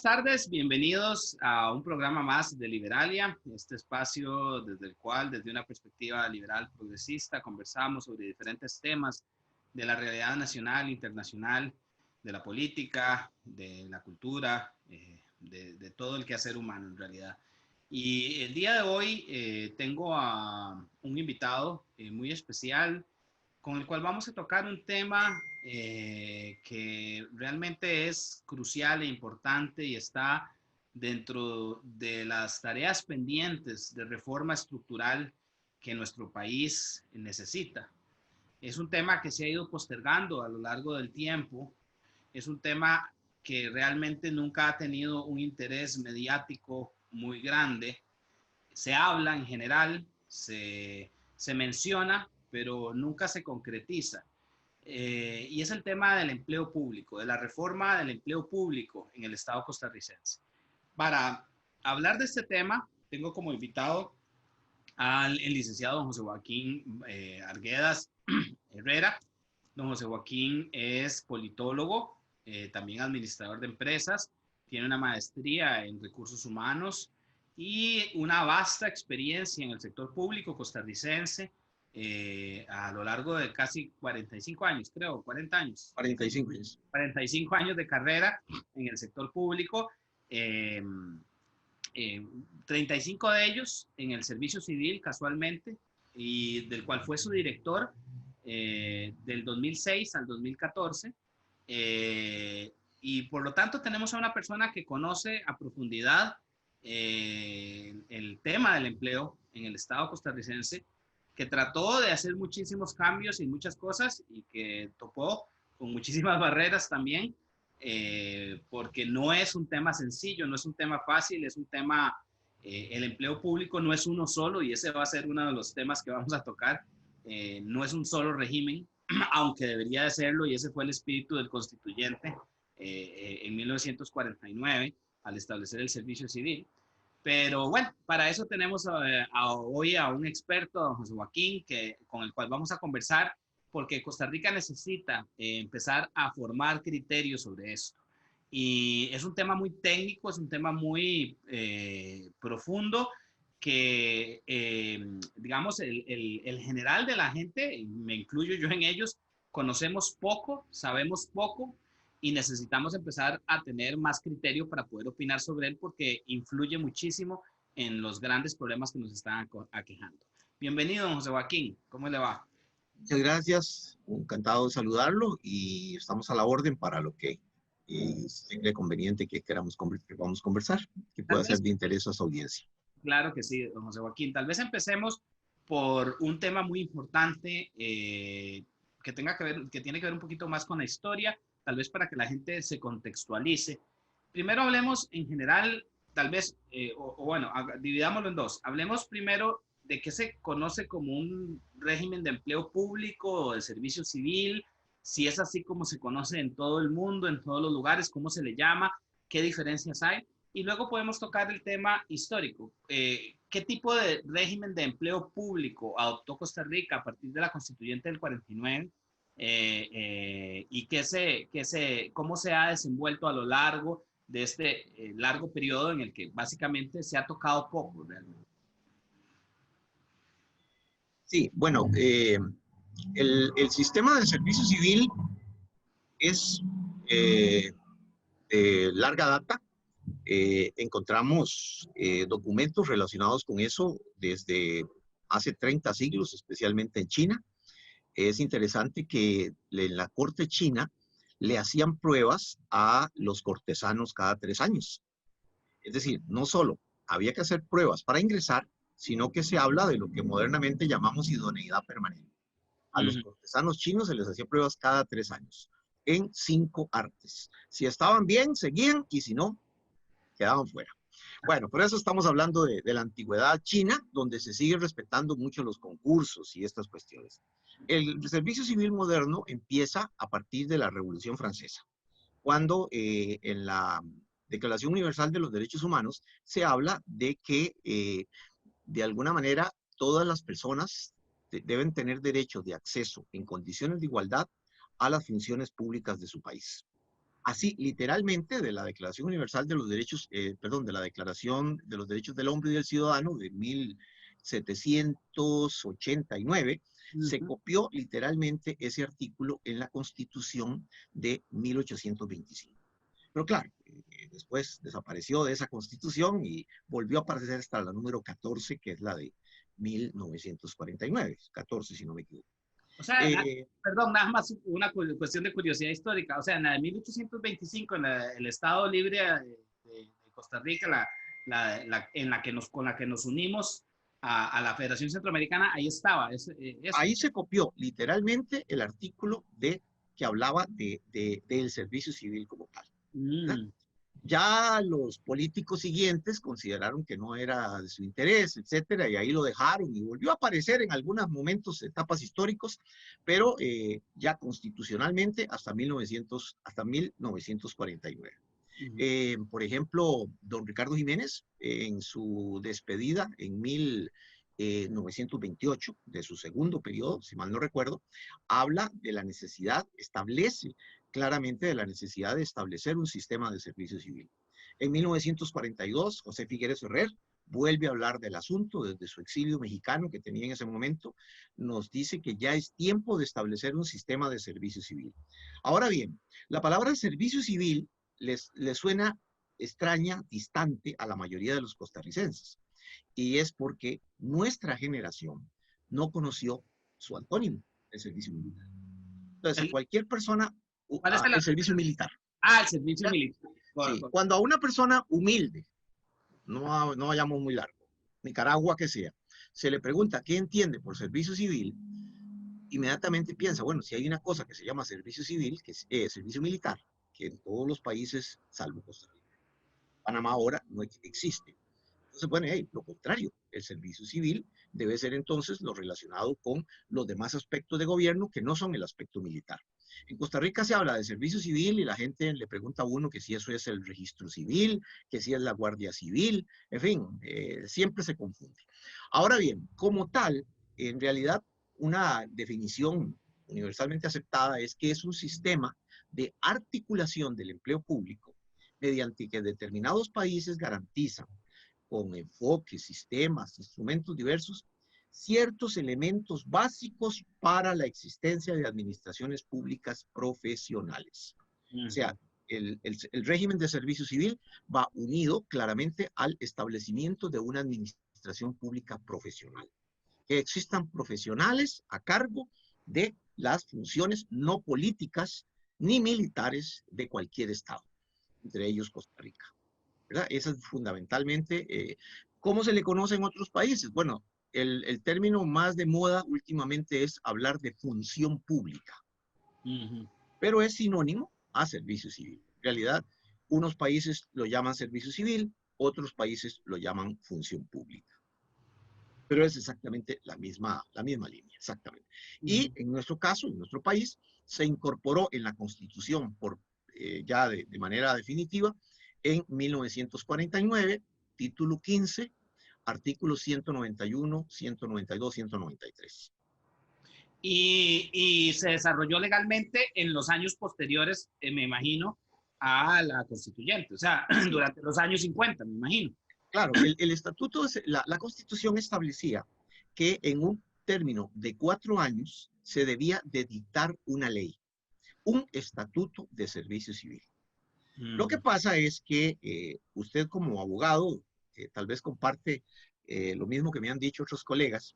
tardes, bienvenidos a un programa más de Liberalia, este espacio desde el cual, desde una perspectiva liberal progresista, conversamos sobre diferentes temas de la realidad nacional, internacional, de la política, de la cultura, de todo el quehacer humano en realidad. Y el día de hoy tengo a un invitado muy especial, con el cual vamos a tocar un tema que realmente es crucial e importante y está dentro de las tareas pendientes de reforma estructural que nuestro país necesita. Es un tema que se ha ido postergando a lo largo del tiempo, es un tema que realmente nunca ha tenido un interés mediático muy grande. Se habla en general, se menciona, pero nunca se concretiza. Y es el tema del empleo público, de la reforma del empleo público en el Estado costarricense. Para hablar de este tema, tengo como invitado al licenciado don José Joaquín Arguedas Herrera. Don José Joaquín es politólogo, también administrador de empresas, tiene una maestría en recursos humanos y una vasta experiencia en el sector público costarricense a lo largo de casi 45 años, creo, 40 años. 45 años. 45 años de carrera en el sector público, 35 de ellos en el servicio civil casualmente, y del cual fue su director del 2006 al 2014. Y por lo tanto tenemos a una persona que conoce a profundidad el tema del empleo en el Estado costarricense, que trató de hacer muchísimos cambios y muchas cosas y que topó con muchísimas barreras también, porque no es un tema sencillo, no es un tema fácil, es un tema, el empleo público no es uno solo y ese va a ser uno de los temas que vamos a tocar. No es un solo régimen, aunque debería de serlo, y ese fue el espíritu del constituyente en 1949 al establecer el servicio civil. Pero bueno, para eso tenemos hoy a un experto, don José Joaquín, con el cual vamos a conversar, porque Costa Rica necesita empezar a formar criterios sobre esto. Y es un tema muy técnico, es un tema muy profundo, que, digamos, el general de la gente, me incluyo yo en ellos, conocemos poco, sabemos poco, y necesitamos empezar a tener más criterio para poder opinar sobre él, porque influye muchísimo en los grandes problemas que nos están aquejando. Bienvenido, don José Joaquín, ¿cómo le va? Muchas gracias, encantado de saludarlo y estamos a la orden para lo que tenga conveniente que vamos a conversar, que pueda ser de interés a su audiencia. Claro que sí, don José Joaquín. Tal vez empecemos por un tema muy importante que tiene que ver un poquito más con la historia, tal vez para que la gente se contextualice. Primero hablemos en general, tal vez, bueno, dividámoslo en dos. Hablemos primero de qué se conoce como un régimen de empleo público o de servicio civil, si es así como se conoce en todo el mundo, en todos los lugares, cómo se le llama, qué diferencias hay. Y luego podemos tocar el tema histórico. ¿Qué tipo de régimen de empleo público adoptó Costa Rica a partir de la constituyente del 49? Y cómo se ha desenvuelto a lo largo de este largo periodo en el que básicamente se ha tocado poco realmente. Sí, bueno, el sistema de servicio civil es de larga data. Encontramos documentos relacionados con eso desde hace 30 siglos, especialmente en China. Es interesante que en la corte china le hacían pruebas a los cortesanos cada 3 años. Es decir, no solo había que hacer pruebas para ingresar, sino que se habla de lo que modernamente llamamos idoneidad permanente. A los cortesanos chinos se les hacía pruebas cada 3 años en 5 artes. Si estaban bien, seguían, y si no, quedaban fuera. Bueno, por eso estamos hablando de la antigüedad china, donde se sigue respetando mucho los concursos y estas cuestiones. El servicio civil moderno empieza a partir de la Revolución Francesa, cuando en la Declaración Universal de los Derechos Humanos se habla de que, de alguna manera, todas las personas deben tener derecho de acceso en condiciones de igualdad a las funciones públicas de su país. así literalmente de la Declaración Universal de los Derechos, perdón, de la Declaración de los Derechos del Hombre y del Ciudadano de 1789, se copió literalmente ese artículo en la Constitución de 1825. Pero claro, después desapareció de esa Constitución y volvió a aparecer hasta la número 14, que es la de 1949, 14 si no me equivoco. O sea, perdón, nada más una cuestión de curiosidad histórica. O sea, en la de 1825, en el Estado Libre de Costa Rica, en la que con la que nos unimos a la Federación Centroamericana, ahí estaba. Ahí se copió literalmente el artículo que hablaba del servicio civil como tal. Ya los políticos siguientes consideraron que no era de su interés, etcétera, y ahí lo dejaron y volvió a aparecer en algunos momentos, etapas históricos, pero ya constitucionalmente hasta 1949. Por ejemplo, don Ricardo Jiménez, en su despedida en 1928, de su segundo periodo, si mal no recuerdo, habla de la necesidad, establece claramente de la necesidad de establecer un sistema de servicio civil. En 1942, José Figueres Ferrer vuelve a hablar del asunto desde su exilio mexicano que tenía en ese momento, nos dice que ya es tiempo de establecer un sistema de servicio civil. Ahora bien, la palabra servicio civil les suena extraña, distante a la mayoría de los costarricenses, y es porque nuestra generación no conoció su antónimo, el servicio militar. Entonces, cualquier persona, el servicio militar. Ah, el servicio militar. Sí, cuando a una persona humilde, no vayamos muy largo, Nicaragua que sea, se le pregunta qué entiende por servicio civil, inmediatamente piensa, bueno, si hay una cosa que se llama servicio civil, que es servicio militar, que en todos los países, salvo Costa Rica, Panamá ahora no existe. Entonces, bueno, lo contrario, el servicio civil debe ser entonces lo relacionado con los demás aspectos de gobierno que no son el aspecto militar. En Costa Rica se habla de servicio civil y la gente le pregunta a uno que si eso es el registro civil, que si es la guardia civil, en fin, siempre se confunde. Ahora bien, como tal, en realidad una definición universalmente aceptada es que es un sistema de articulación del empleo público mediante que determinados países garantizan con enfoques, sistemas, instrumentos diversos, ciertos elementos básicos para la existencia de administraciones públicas profesionales. O sea, el régimen de servicio civil va unido claramente al establecimiento de una administración pública profesional. Que existan profesionales a cargo de las funciones no políticas ni militares de cualquier estado, entre ellos Costa Rica. ¿Verdad? Esa es fundamentalmente, ¿cómo se le conoce en otros países? Bueno, el término más de moda últimamente es hablar de función pública, pero es sinónimo a servicio civil. En realidad, unos países lo llaman servicio civil, otros países lo llaman función pública. Pero es exactamente la misma línea, exactamente. Y en nuestro caso, en nuestro país, se incorporó en la Constitución ya de manera definitiva en 1949, título 15, artículos 191, 192, 193. Y se desarrolló legalmente en los años posteriores, me imagino, a la constituyente, o sea, sí, durante los años 50, me imagino. Claro, el estatuto, la Constitución establecía que en un término de 4 años se debía de dictar una ley, un estatuto de servicio civil. Lo que pasa es que usted como abogado, tal vez comparte lo mismo que me han dicho otros colegas,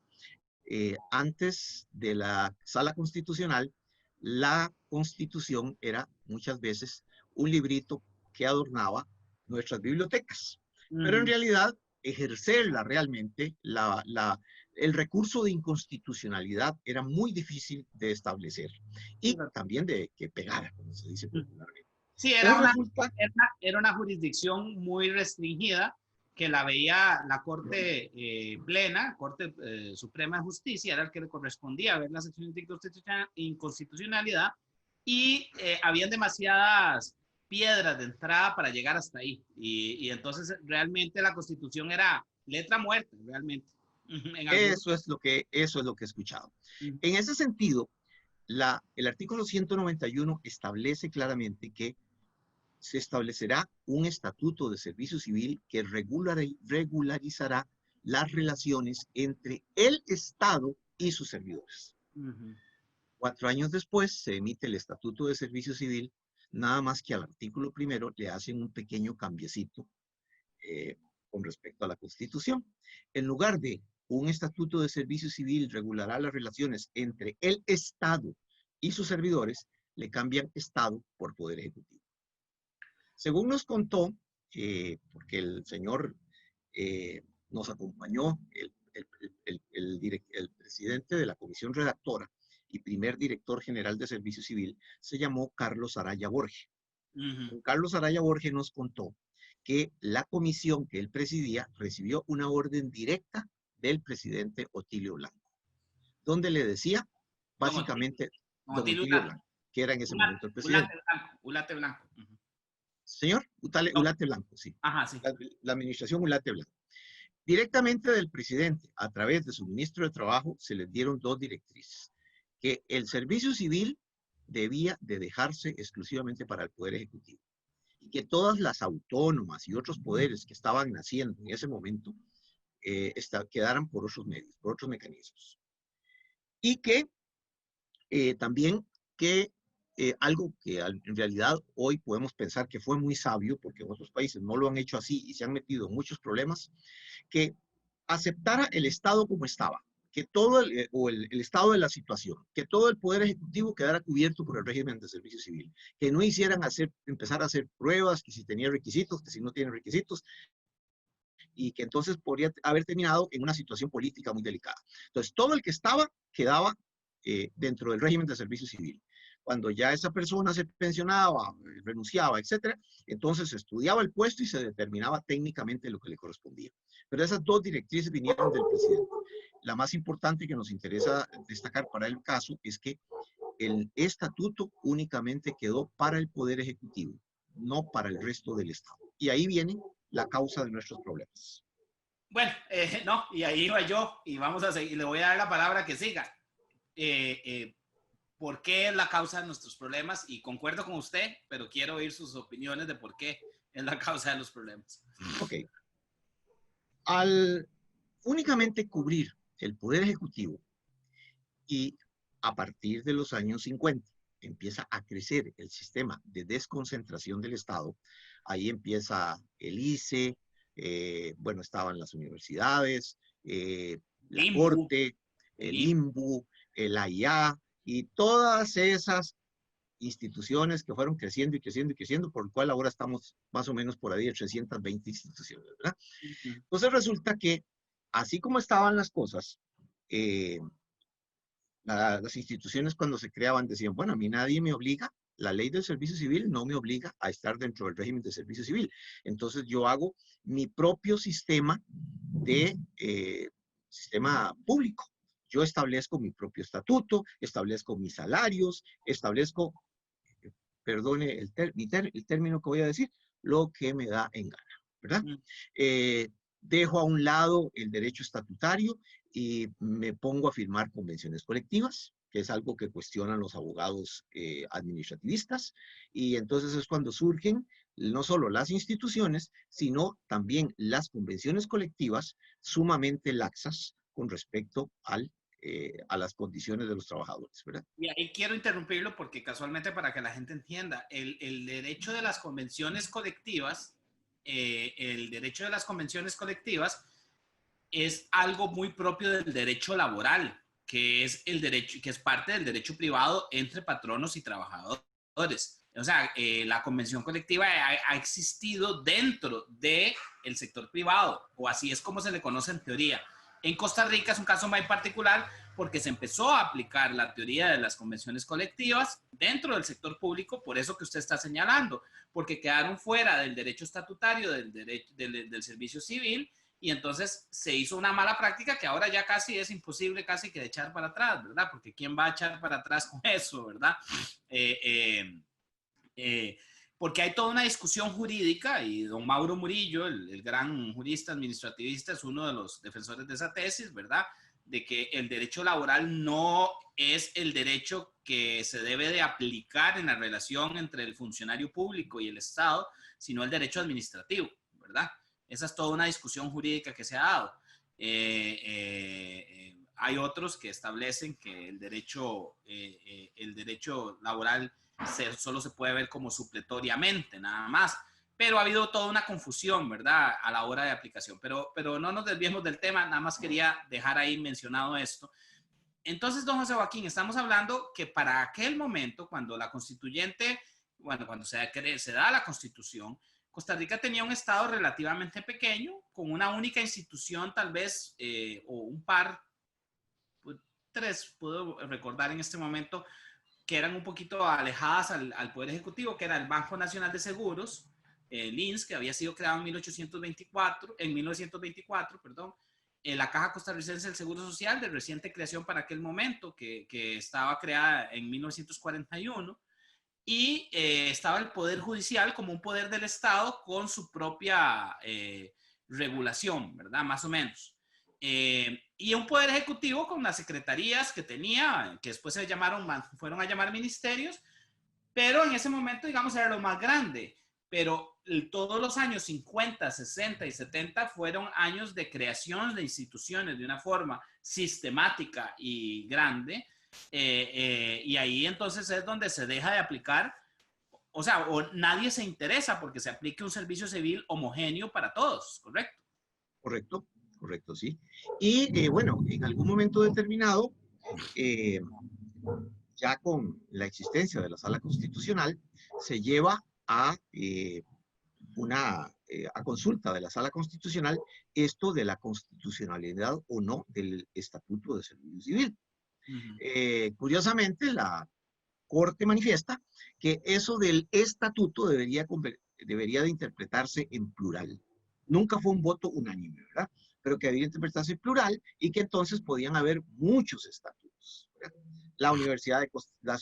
antes de la sala constitucional, la Constitución era muchas veces un librito que adornaba nuestras bibliotecas. Pero en realidad, ejercerla realmente, el recurso de inconstitucionalidad era muy difícil de establecer y también de que pegara, como se dice popularmente. Sí, era una jurisdicción muy restringida que la veía la Corte Plena, Corte Suprema de Justicia, era el que le correspondía ver las acciones de inconstitucionalidad y habían demasiadas piedras de entrada para llegar hasta ahí. Y entonces realmente la Constitución era letra muerta, realmente. Eso es lo que he escuchado. En ese sentido, el artículo 191 establece claramente que se establecerá un estatuto de servicio civil que regularizará las relaciones entre el Estado y sus servidores. 4 años después se emite el Estatuto de Servicio Civil, nada más que al artículo primero le hacen un pequeño cambiecito con respecto a la Constitución. En lugar de un Estatuto de Servicio Civil regulará las relaciones entre el Estado y sus servidores, le cambian Estado por Poder Ejecutivo. Según nos contó, porque el señor nos acompañó, el presidente de la comisión redactora y primer director general de Servicio Civil se llamó Carlos Araya Borge. Carlos Araya Borge nos contó que la comisión que él presidía recibió una orden directa del presidente Otilio Blanco, donde le decía, básicamente, don Otilio Blanco, que era en ese momento el presidente. Ulate Blanco. Señor, Ulate Blanco, sí. Ajá, sí. La administración Ulate Blanco. Directamente del presidente, a través de su ministro de Trabajo, se les dieron 2 directrices. Que el servicio civil debía de dejarse exclusivamente para el Poder Ejecutivo. Y que todas las autónomas y otros poderes que estaban naciendo en ese momento quedaran por otros medios, por otros mecanismos. Y que también que algo que en realidad hoy podemos pensar que fue muy sabio, porque en otros países no lo han hecho así y se han metido en muchos problemas, que aceptara el Estado como estaba, que todo el estado de la situación, que todo el Poder Ejecutivo quedara cubierto por el régimen de servicio civil, que no hicieran empezar a hacer pruebas, que si tenía requisitos, que si no tiene requisitos, y que entonces podría haber terminado en una situación política muy delicada. Entonces, todo el que estaba quedaba dentro del régimen de servicio civil. Cuando ya esa persona se pensionaba, renunciaba, etcétera, entonces se estudiaba el puesto y se determinaba técnicamente lo que le correspondía. Pero esas 2 directrices vinieron del presidente. La más importante que nos interesa destacar para el caso es que el estatuto únicamente quedó para el Poder Ejecutivo, no para el resto del Estado. Y ahí viene la causa de nuestros problemas. Bueno, no, y ahí iba yo, y vamos a seguir, le voy a dar la palabra que siga. ¿Por qué es la causa de nuestros problemas? Y concuerdo con usted, pero quiero oír sus opiniones de por qué es la causa de los problemas. Ok. Al únicamente cubrir el Poder Ejecutivo y a partir de los años 50 empieza a crecer el sistema de desconcentración del Estado, ahí empieza el ICE, bueno, estaban las universidades, la Corte, el INBU, el AIA, y todas esas instituciones que fueron creciendo y creciendo y creciendo, por lo cual ahora estamos más o menos por ahí de 320 instituciones, ¿verdad? Entonces resulta que, así como estaban las cosas, las instituciones cuando se creaban decían, bueno, a mí nadie me obliga, la ley del servicio civil no me obliga a estar dentro del régimen de servicio civil. Entonces yo hago mi propio sistema de sistema público. Yo establezco mi propio estatuto, establezco mis salarios, establezco, perdone el término que voy a decir, lo que me da en gana, ¿verdad? Dejo a un lado el derecho estatutario y me pongo a firmar convenciones colectivas, que es algo que cuestionan los abogados administrativistas, y entonces es cuando surgen no solo las instituciones, sino también las convenciones colectivas sumamente laxas con respecto a las condiciones de los trabajadores, ¿verdad? Y ahí quiero interrumpirlo porque casualmente para que la gente entienda, el derecho de las convenciones colectivas, es algo muy propio del derecho laboral, que es el derecho, que es parte del derecho privado entre patronos y trabajadores. O sea, la convención colectiva ha existido dentro del sector privado, o así es como se le conoce en teoría. En Costa Rica es un caso muy particular porque se empezó a aplicar la teoría de las convenciones colectivas dentro del sector público, por eso que usted está señalando, porque quedaron fuera del derecho estatutario del servicio civil, y entonces se hizo una mala práctica que ahora ya casi es imposible casi que de echar para atrás, ¿verdad? Porque ¿quién va a echar para atrás con eso, verdad? Porque hay toda una discusión jurídica y don Mauro Murillo, el gran jurista administrativista, es uno de los defensores de esa tesis, ¿verdad? de que el derecho laboral no es el derecho que se debe de aplicar en la relación entre el funcionario público y el Estado, sino el derecho administrativo, ¿verdad? Esa es toda una discusión jurídica que se ha dado. Hay otros que establecen que el derecho laboral solo se puede ver como supletoriamente, nada más. Pero ha habido toda una confusión, ¿verdad?, a la hora de aplicación. Pero no nos desviemos del tema, nada más quería dejar ahí mencionado esto. Entonces, don José Joaquín, estamos hablando que para aquel momento, cuando la constituyente, bueno, cuando se da la constitución, Costa Rica tenía un estado relativamente pequeño, con una única institución tal vez, o un par, pues, tres, puedo recordar en este momento, que eran un poquito alejadas al Poder Ejecutivo, que era el Banco Nacional de Seguros, el INS, que había sido creado en 1924, perdón, la Caja Costarricense del Seguro Social, de reciente creación para aquel momento, que estaba creada en 1941, y estaba el Poder Judicial como un poder del Estado con su propia regulación, ¿verdad? Más o menos. Y un Poder Ejecutivo con las secretarías que tenía, que después fueron a llamar ministerios, pero en ese momento, digamos, era lo más grande. Pero todos los años 50, 60 y 70 fueron años de creación de instituciones de una forma sistemática y grande. Y ahí entonces es donde se deja de aplicar, o sea, o nadie se interesa porque se aplique un servicio civil homogéneo para todos, ¿correcto? Correcto, correcto, sí. Y bueno, en algún momento determinado, eh, ya con la existencia de la Sala Constitucional, se lleva a consulta de la Sala Constitucional esto de la constitucionalidad o no del Estatuto de Servicio Civil. Curiosamente, la Corte manifiesta que eso del estatuto debería de interpretarse en plural. Nunca fue un voto unánime, ¿verdad? Pero que debía interpretarse en plural y que entonces podían haber muchos estatutos, ¿verdad? Las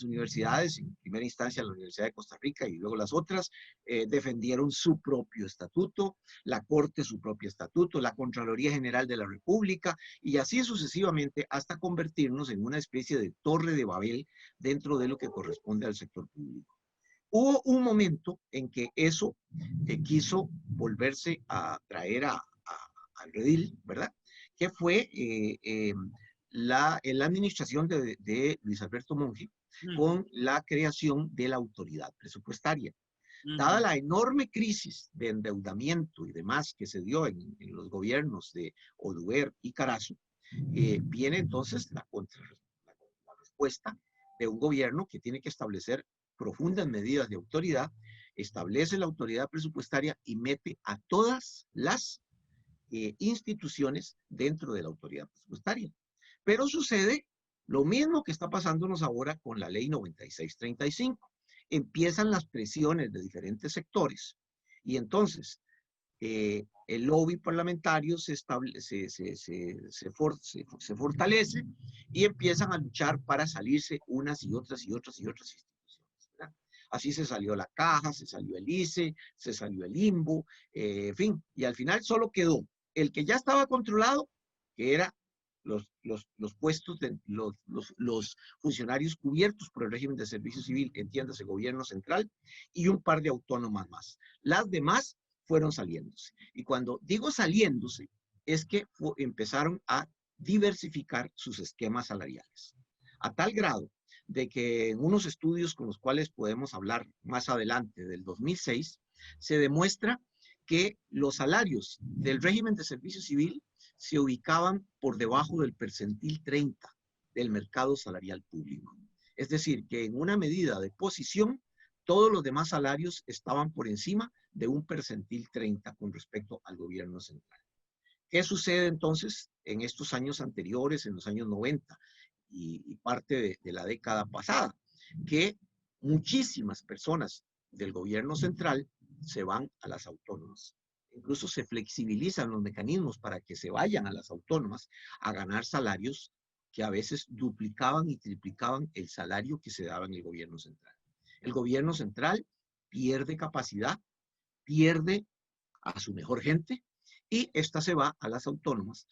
universidades, en primera instancia la Universidad de Costa Rica y luego las otras, defendieron su propio estatuto, la Corte su propio estatuto, la Contraloría General de la República, y así sucesivamente hasta convertirnos en una especie de torre de Babel dentro de lo que corresponde al sector público. Hubo un momento en que eso quiso volverse a traer al redil, ¿verdad? Que fue la administración de Luis Alberto Monge con la creación de la autoridad presupuestaria. Dada la enorme crisis de endeudamiento y demás que se dio en los gobiernos de Oduber y Carazo, viene entonces la respuesta de un gobierno que tiene que establecer profundas medidas de autoridad, establece la autoridad presupuestaria y mete a todas las instituciones dentro de la autoridad presupuestaria. Pero sucede lo mismo que está pasándonos ahora con la ley 9635. Empiezan las presiones de diferentes sectores y entonces el lobby parlamentario se fortalece y empiezan a luchar para salirse unas y otras y otras y otras instituciones, ¿verdad? Así se salió la Caja, se salió el ICE, se salió el INBU, en fin, y al final solo quedó el que ya estaba controlado, que era los puestos de los funcionarios cubiertos por el régimen de servicio civil, entiéndase, gobierno central, y un par de autónomas más. Las demás fueron saliéndose. Y cuando digo saliéndose, es que empezaron a diversificar sus esquemas salariales. A tal grado de que en unos estudios con los cuales podemos hablar más adelante, del 2006, se demuestra que los salarios del régimen de servicio civil se ubicaban por debajo del percentil 30 del mercado salarial público. Es decir, que en una medida de posición, todos los demás salarios estaban por encima de un percentil 30 con respecto al gobierno central. ¿Qué sucede entonces en estos años anteriores, en los años 90 y parte de la década pasada? Que muchísimas personas del gobierno central se van a las autónomas. Incluso se flexibilizan los mecanismos para que se vayan a las autónomas a ganar salarios que a veces duplicaban y triplicaban el salario que se daba en el gobierno central. El gobierno central pierde capacidad, pierde a su mejor gente y esta se va a las autónomas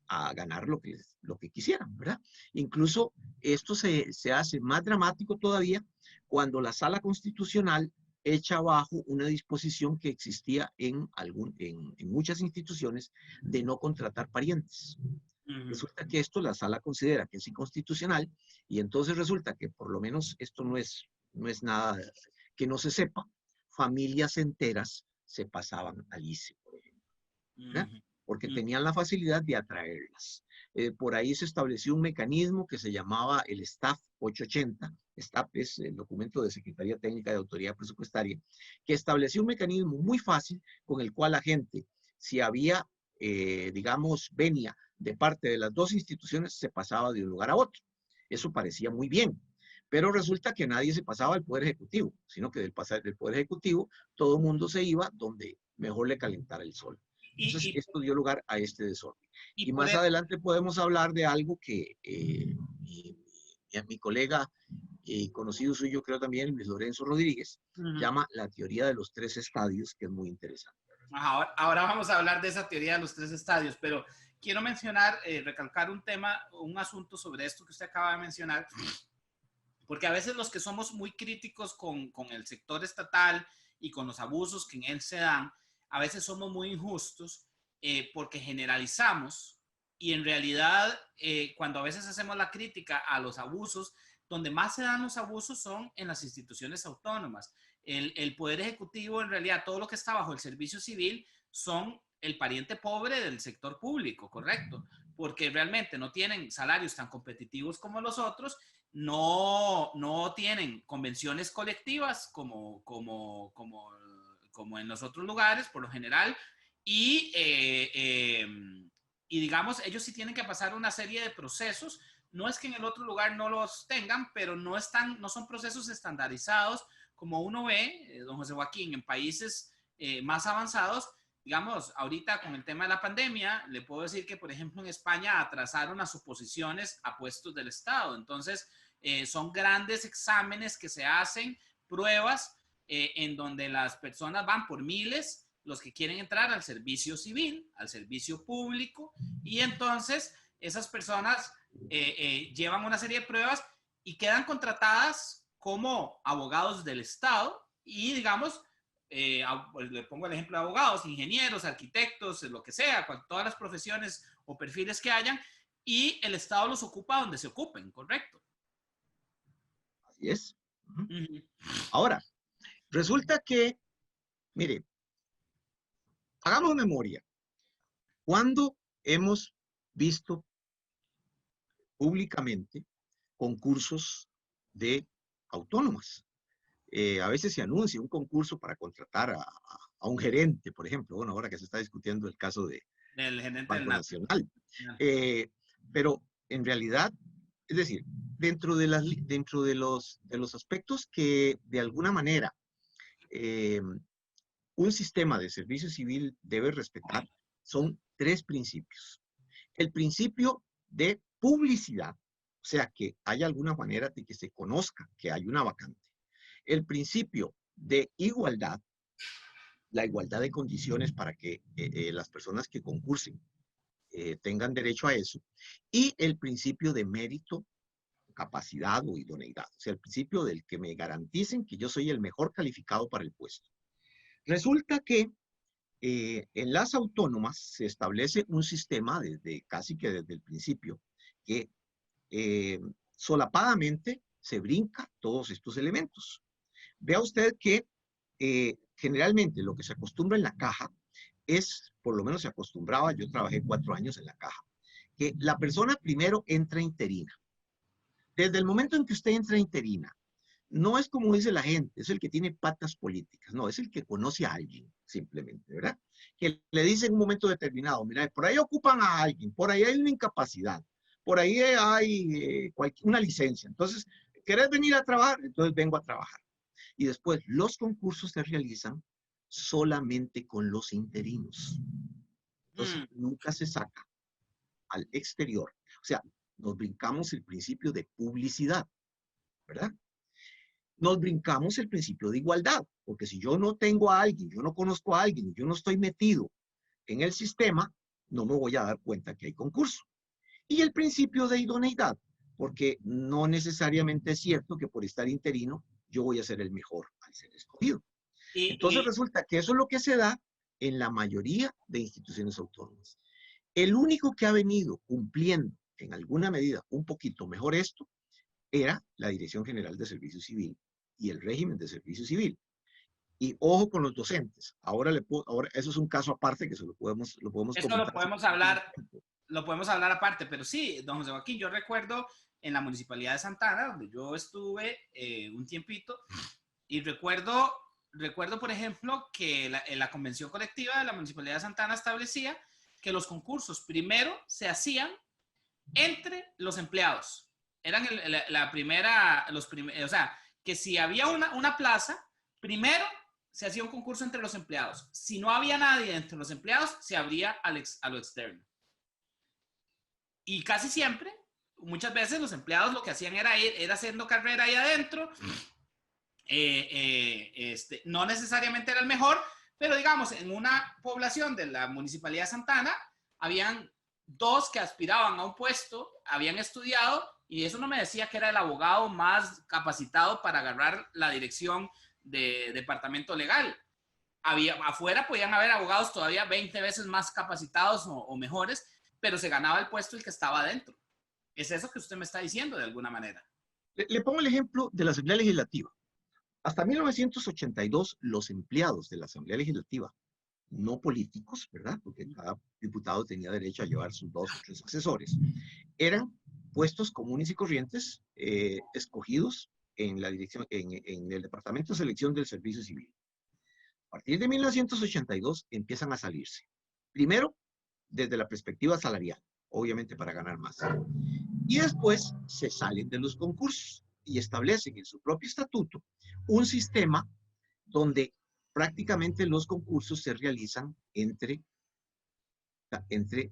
a ganar lo que quisieran, ¿verdad? Incluso esto se hace más dramático todavía cuando la Sala Constitucional echa abajo una disposición que existía en muchas instituciones de no contratar parientes. Resulta que esto la sala considera que es inconstitucional y entonces resulta que por lo menos esto no es nada que no se sepa. Familias enteras se pasaban al ICE, por ejemplo, ¿verdad? Porque tenían la facilidad de atraerlas. Por ahí se estableció un mecanismo que se llamaba el Staff 880. STAP es el documento de Secretaría Técnica de Autoridad Presupuestaria, que estableció un mecanismo muy fácil con el cual la gente, si había, digamos, venia de parte de las dos instituciones, se pasaba de un lugar a otro. Eso parecía muy bien, pero resulta que nadie se pasaba al Poder Ejecutivo, sino que del Poder Ejecutivo todo el mundo se iba donde mejor le calentara el sol. Entonces, esto dio lugar a este desorden. Y más adelante podemos hablar de algo que mi colega y conocido suyo, creo también, Luis Lorenzo Rodríguez, llama la teoría de los 3 estadios, que es muy interesante. Ahora vamos a hablar de esa teoría de los 3 estadios, pero quiero mencionar, recalcar un tema, un asunto sobre esto que usted acaba de mencionar, porque a veces los que somos muy críticos con el sector estatal y con los abusos que en él se dan, a veces somos muy injustos porque generalizamos y en realidad cuando a veces hacemos la crítica a los abusos, donde más se dan los abusos son en las instituciones autónomas. El Poder Ejecutivo, en realidad, todo lo que está bajo el servicio civil son el pariente pobre del sector público, ¿correcto? Porque realmente no tienen salarios tan competitivos como los otros, no tienen convenciones colectivas como en los otros lugares, por lo general, y, y digamos, ellos sí tienen que pasar una serie de procesos. No es que en el otro lugar no los tengan, pero no son procesos estandarizados como uno ve, don José Joaquín, en países más avanzados. Digamos, ahorita con el tema de la pandemia, le puedo decir que, por ejemplo, en España atrasaron las oposiciones a puestos del Estado. Entonces, son grandes exámenes que se hacen, pruebas en donde las personas van por miles, los que quieren entrar al servicio civil, al servicio público, y entonces esas personas llevan una serie de pruebas y quedan contratadas como abogados del Estado y digamos, le pongo el ejemplo de abogados, ingenieros, arquitectos, lo que sea, todas las profesiones o perfiles que hayan, y el Estado los ocupa donde se ocupen, ¿correcto? Así es. Ahora, resulta que, mire, hagamos memoria. ¿Cuándo hemos visto públicamente concursos de autónomas? A veces se anuncia un concurso para contratar a un gerente, por ejemplo. Bueno, ahora que se está discutiendo el caso del gerente Banco del Nacional. Pero en realidad, es decir, dentro de los aspectos que de alguna manera un sistema de servicio civil debe respetar, son 3 principios. El principio de publicidad, o sea, que haya alguna manera de que se conozca que hay una vacante. El principio de igualdad, la igualdad de condiciones para que las personas que concursen tengan derecho a eso. Y el principio de mérito, capacidad o idoneidad. O sea, el principio del que me garanticen que yo soy el mejor calificado para el puesto. Resulta que en las autónomas se establece un sistema casi que desde el principio que solapadamente se brinca todos estos elementos. Vea usted que generalmente lo que se acostumbra en la caja es, por lo menos se acostumbraba, yo trabajé 4 años en la caja, que la persona primero entra interina. Desde el momento en que usted entra interina, no es como dice la gente, es el que tiene patas políticas, no, es el que conoce a alguien, simplemente, ¿verdad? Que le dice en un momento determinado, mira, por ahí ocupan a alguien, por ahí hay una incapacidad, por ahí hay una licencia, entonces, ¿querés venir a trabajar? Entonces vengo a trabajar. Y después, los concursos se realizan solamente con los interinos. Entonces, nunca se saca al exterior. O sea, nos brincamos el principio de publicidad, ¿verdad? Nos brincamos el principio de igualdad, porque si yo no tengo a alguien, yo no conozco a alguien, yo no estoy metido en el sistema, no me voy a dar cuenta que hay concurso. Y el principio de idoneidad, porque no necesariamente es cierto que por estar interino yo voy a ser el mejor al ser escogido. Entonces Y, resulta que eso es lo que se da en la mayoría de instituciones autónomas. El único que ha venido cumpliendo en alguna medida un poquito mejor esto era la Dirección General de Servicio Civil y el régimen de servicio civil. Y ojo con los docentes. Ahora eso es un caso aparte que lo podemos esto comentar. lo podemos hablar aparte, pero sí, don José Joaquín, yo recuerdo en la Municipalidad de Santana, donde yo estuve un tiempito, y recuerdo, por ejemplo, que la convención colectiva de la Municipalidad de Santana establecía que los concursos primero se hacían entre los empleados. Eran la primera, o sea, que si había una plaza, primero se hacía un concurso entre los empleados. Si no había nadie entre los empleados, se abría a lo externo. Y casi siempre, muchas veces los empleados lo que hacían era haciendo carrera ahí adentro. No necesariamente era el mejor, pero digamos, en una población de la Municipalidad de Santana, habían dos que aspiraban a un puesto, habían estudiado, y eso no me decía que era el abogado más capacitado para agarrar la dirección de departamento legal. Afuera podían haber abogados todavía 20 veces más capacitados o mejores, pero se ganaba el puesto el que estaba adentro. Es eso que usted me está diciendo de alguna manera. Le pongo el ejemplo de la Asamblea Legislativa. Hasta 1982, los empleados de la Asamblea Legislativa, no políticos, ¿verdad? Porque cada diputado tenía derecho a llevar sus 2 o 3 asesores, eran puestos comunes y corrientes escogidos en la dirección, en el Departamento de Selección del Servicio Civil. A partir de 1982 empiezan a salirse. Primero, desde la perspectiva salarial, obviamente para ganar más. Y después se salen de los concursos y establecen en su propio estatuto un sistema donde prácticamente los concursos se realizan entre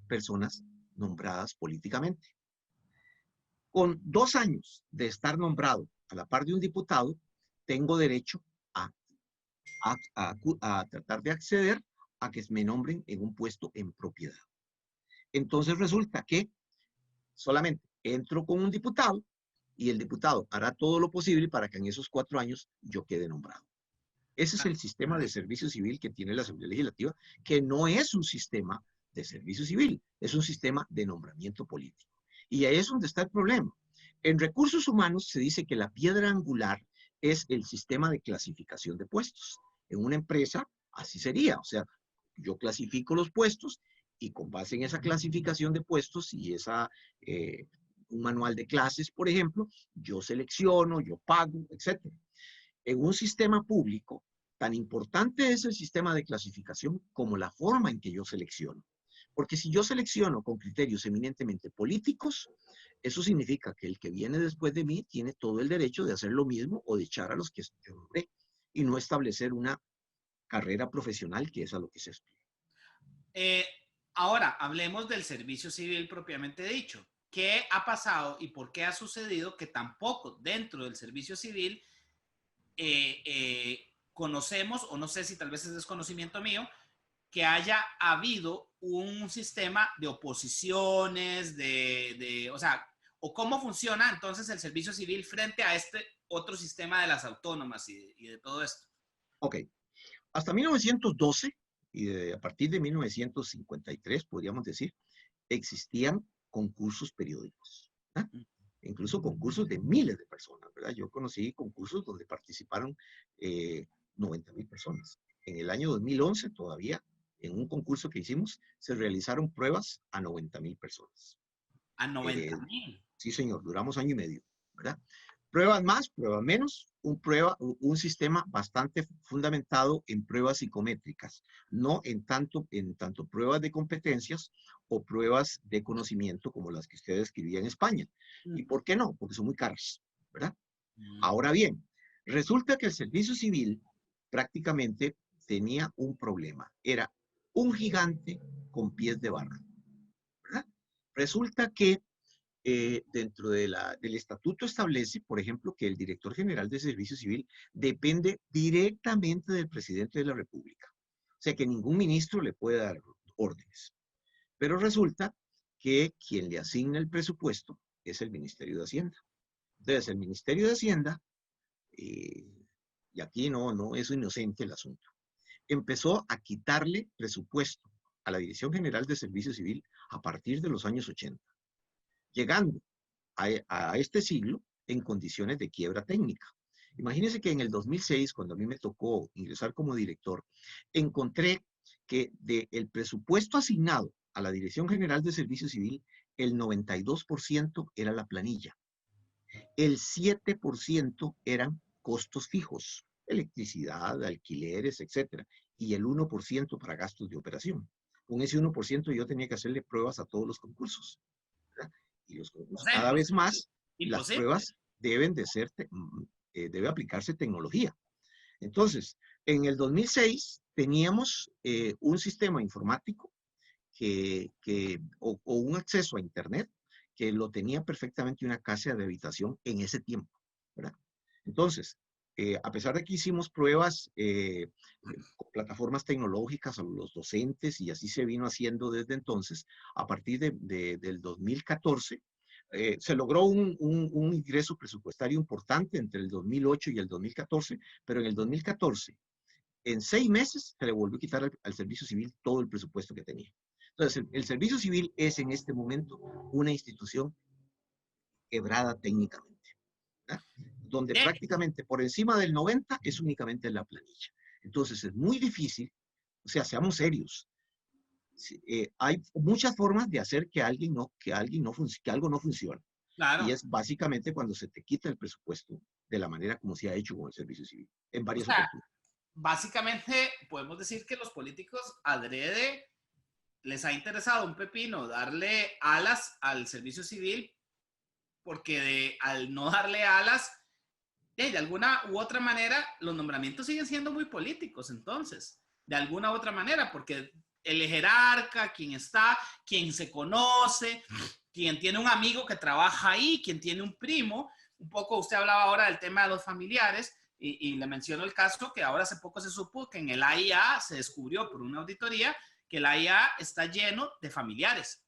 personas nombradas políticamente. Con 2 años de estar nombrado a la par de un diputado, tengo derecho a tratar de acceder a que me nombren en un puesto en propiedad. Entonces resulta que solamente entro con un diputado y el diputado hará todo lo posible para que en esos 4 años yo quede nombrado. Ese es el sistema de servicio civil que tiene la Asamblea Legislativa, que no es un sistema de servicio civil, es un sistema de nombramiento político. Y ahí es donde está el problema. En recursos humanos se dice que la piedra angular es el sistema de clasificación de puestos. En una empresa así sería, o sea, yo clasifico los puestos y con base en esa clasificación de puestos y un manual de clases, por ejemplo, yo selecciono, yo pago, etc. En un sistema público, tan importante es el sistema de clasificación como la forma en que yo selecciono. Porque si yo selecciono con criterios eminentemente políticos, eso significa que el que viene después de mí tiene todo el derecho de hacer lo mismo o de echar a los que yo nombré y no establecer una carrera profesional que es a lo que se aspira. Ahora, hablemos del servicio civil propiamente dicho. ¿Qué ha pasado y por qué ha sucedido que tampoco dentro del servicio civil conocemos, o no sé si tal vez es desconocimiento mío, que haya habido un sistema de oposiciones, o sea, o cómo funciona entonces el servicio civil frente a este otro sistema de las autónomas y de todo esto? Ok, hasta 1912 y a partir de 1953, podríamos decir, existían concursos periódicos, ¿verdad? Incluso concursos de miles de personas, ¿verdad? Yo conocí concursos donde participaron 90,000 personas. En el año 2011 todavía, en un concurso que hicimos, se realizaron pruebas a 90,000 personas. A 90,000. Sí, señor, duramos año y medio, ¿verdad? Pruebas más, pruebas menos, un sistema bastante fundamentado en pruebas psicométricas, no en tanto pruebas de competencias o pruebas de conocimiento como las que usted describía en España. ¿Y por qué no? Porque son muy caras, ¿verdad? Ahora bien, resulta que el servicio civil prácticamente tenía un problema. Era un gigante con pies de barra, ¿verdad? Resulta que dentro del estatuto establece, por ejemplo, que el director general de Servicio Civil depende directamente del presidente de la República. O sea que ningún ministro le puede dar órdenes. Pero resulta que quien le asigna el presupuesto es el Ministerio de Hacienda. Entonces, el Ministerio de Hacienda, y aquí no es inocente el asunto, empezó a quitarle presupuesto a la Dirección General de Servicio Civil a partir de los años 80, llegando a este siglo en condiciones de quiebra técnica. Imagínense que en el 2006, cuando a mí me tocó ingresar como director, encontré que del presupuesto asignado a la Dirección General de Servicio Civil, el 92% era la planilla. El 7% eran costos fijos, electricidad, alquileres, etcétera, y el 1% para gastos de operación. Con ese 1% yo tenía que hacerle pruebas a todos los concursos, ¿verdad? Y los O concursos, sea, cada vez más, las imposible. pruebas deben de ser, debe aplicarse tecnología. Entonces, en el 2006 teníamos un sistema informático o un acceso a Internet que lo tenía perfectamente una casa de habitación en ese tiempo, ¿verdad? Entonces, a pesar de que hicimos pruebas con plataformas tecnológicas a los docentes y así se vino haciendo desde entonces, a partir del 2014, se logró un ingreso presupuestario importante entre el 2008 y el 2014, pero en el 2014, en 6 meses, se le volvió a quitar al Servicio Civil todo el presupuesto que tenía. Entonces, el Servicio Civil es en este momento una institución quebrada técnicamente, ¿verdad? Donde Bien, prácticamente por encima del 90 es únicamente la planilla. Entonces, es muy difícil, o sea, seamos serios. Hay muchas formas de hacer que algo no funcione. Y claro. es básicamente cuando se te quita el presupuesto de la manera como se ha hecho con el Servicio Civil, en O varias sea, oportunidades. básicamente podemos decir que los políticos adrede les ha interesado un pepino darle alas al servicio civil porque al no darle alas, de alguna u otra manera, los nombramientos siguen siendo muy políticos, entonces, de alguna u otra manera, porque el jerarca, quien está, quien se conoce, quien tiene un amigo que trabaja ahí, quien tiene un primo, un poco usted hablaba ahora del tema de los familiares, y le menciono el caso que ahora hace poco se supo que en el AIA se descubrió por una auditoría que el AIA está lleno de familiares.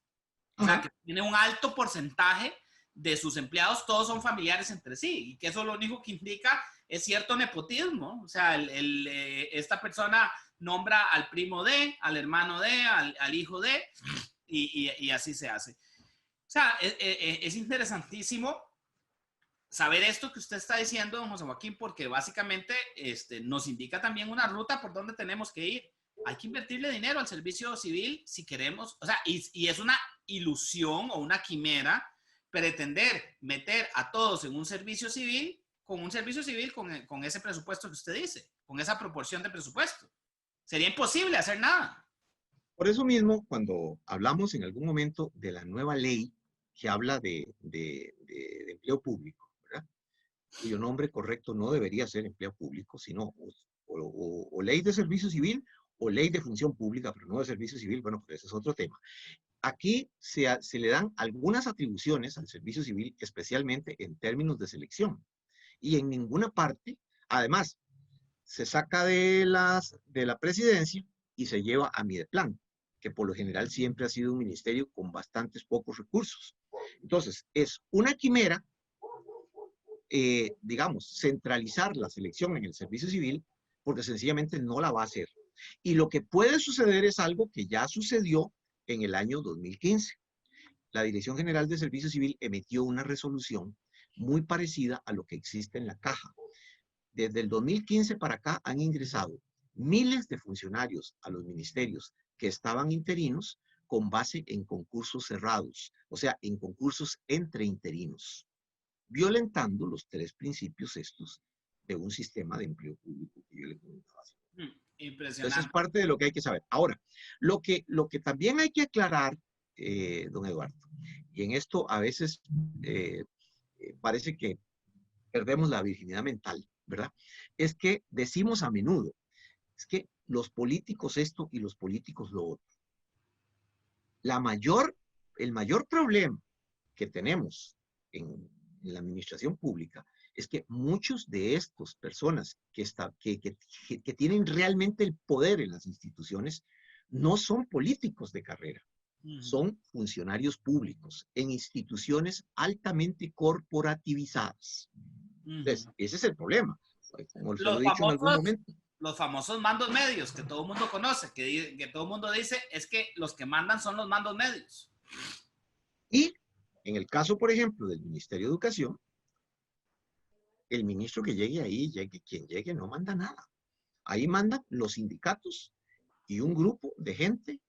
O sea, Ajá. que tiene un alto porcentaje de sus empleados, todos son familiares entre sí, y que eso lo único que indica es cierto nepotismo. O sea, esta persona nombra al primo de, al hermano de, al hijo de, y así se hace. O sea, es interesantísimo saber esto que usted está diciendo, don José Joaquín, porque básicamente nos indica también una ruta por donde tenemos que ir. Hay que invertirle dinero al servicio civil si queremos, o sea, y es una ilusión o una quimera pretender meter a todos en un servicio civil con ese presupuesto que usted dice, con esa proporción de presupuesto. Sería imposible hacer nada. Por eso mismo, cuando hablamos en algún momento de la nueva ley que habla de empleo público, ¿verdad? Cuyo nombre correcto no debería ser empleo público, sino o ley de servicio civil o ley de función pública, pero no de servicio civil, bueno, pues ese es otro tema. Aquí se le dan algunas atribuciones al servicio civil, especialmente en términos de selección. Y en ninguna parte, además, se saca de la presidencia y se lleva a Mideplan, que por lo general siempre ha sido un ministerio con bastantes pocos recursos. Entonces, es una quimera, digamos, centralizar la selección en el servicio civil, porque sencillamente no la va a hacer. Y lo que puede suceder es algo que ya sucedió en el año 2015. La Dirección General de Servicio Civil emitió una resolución muy parecida a lo que existe en la caja. Desde el 2015 para acá han ingresado miles de funcionarios a los ministerios que estaban interinos con base en concursos cerrados, o sea, en concursos entre interinos, violentando los 3 principios estos de un sistema de empleo público que yo le comentaba. Entonces es Impresionante. parte de lo que hay que saber. Ahora, lo que también hay que aclarar, don Eduardo, y en esto a veces parece que perdemos la virginidad mental, ¿verdad? Es que decimos a menudo, es que los políticos esto y los políticos lo otro. El mayor problema que tenemos en la administración pública es que muchos de estas personas que tienen realmente el poder en las instituciones no son políticos de carrera, son funcionarios públicos en instituciones altamente corporativizadas. Entonces, ese es el problema. Como se lo he dicho en algún momento. Los famosos mandos medios que todo el mundo conoce, que todo el mundo dice, es que los que mandan son los mandos medios. Y en el caso, por ejemplo, del Ministerio de Educación, el ministro que llegue ahí, quien llegue, no manda nada. Ahí mandan los sindicatos y un grupo de gente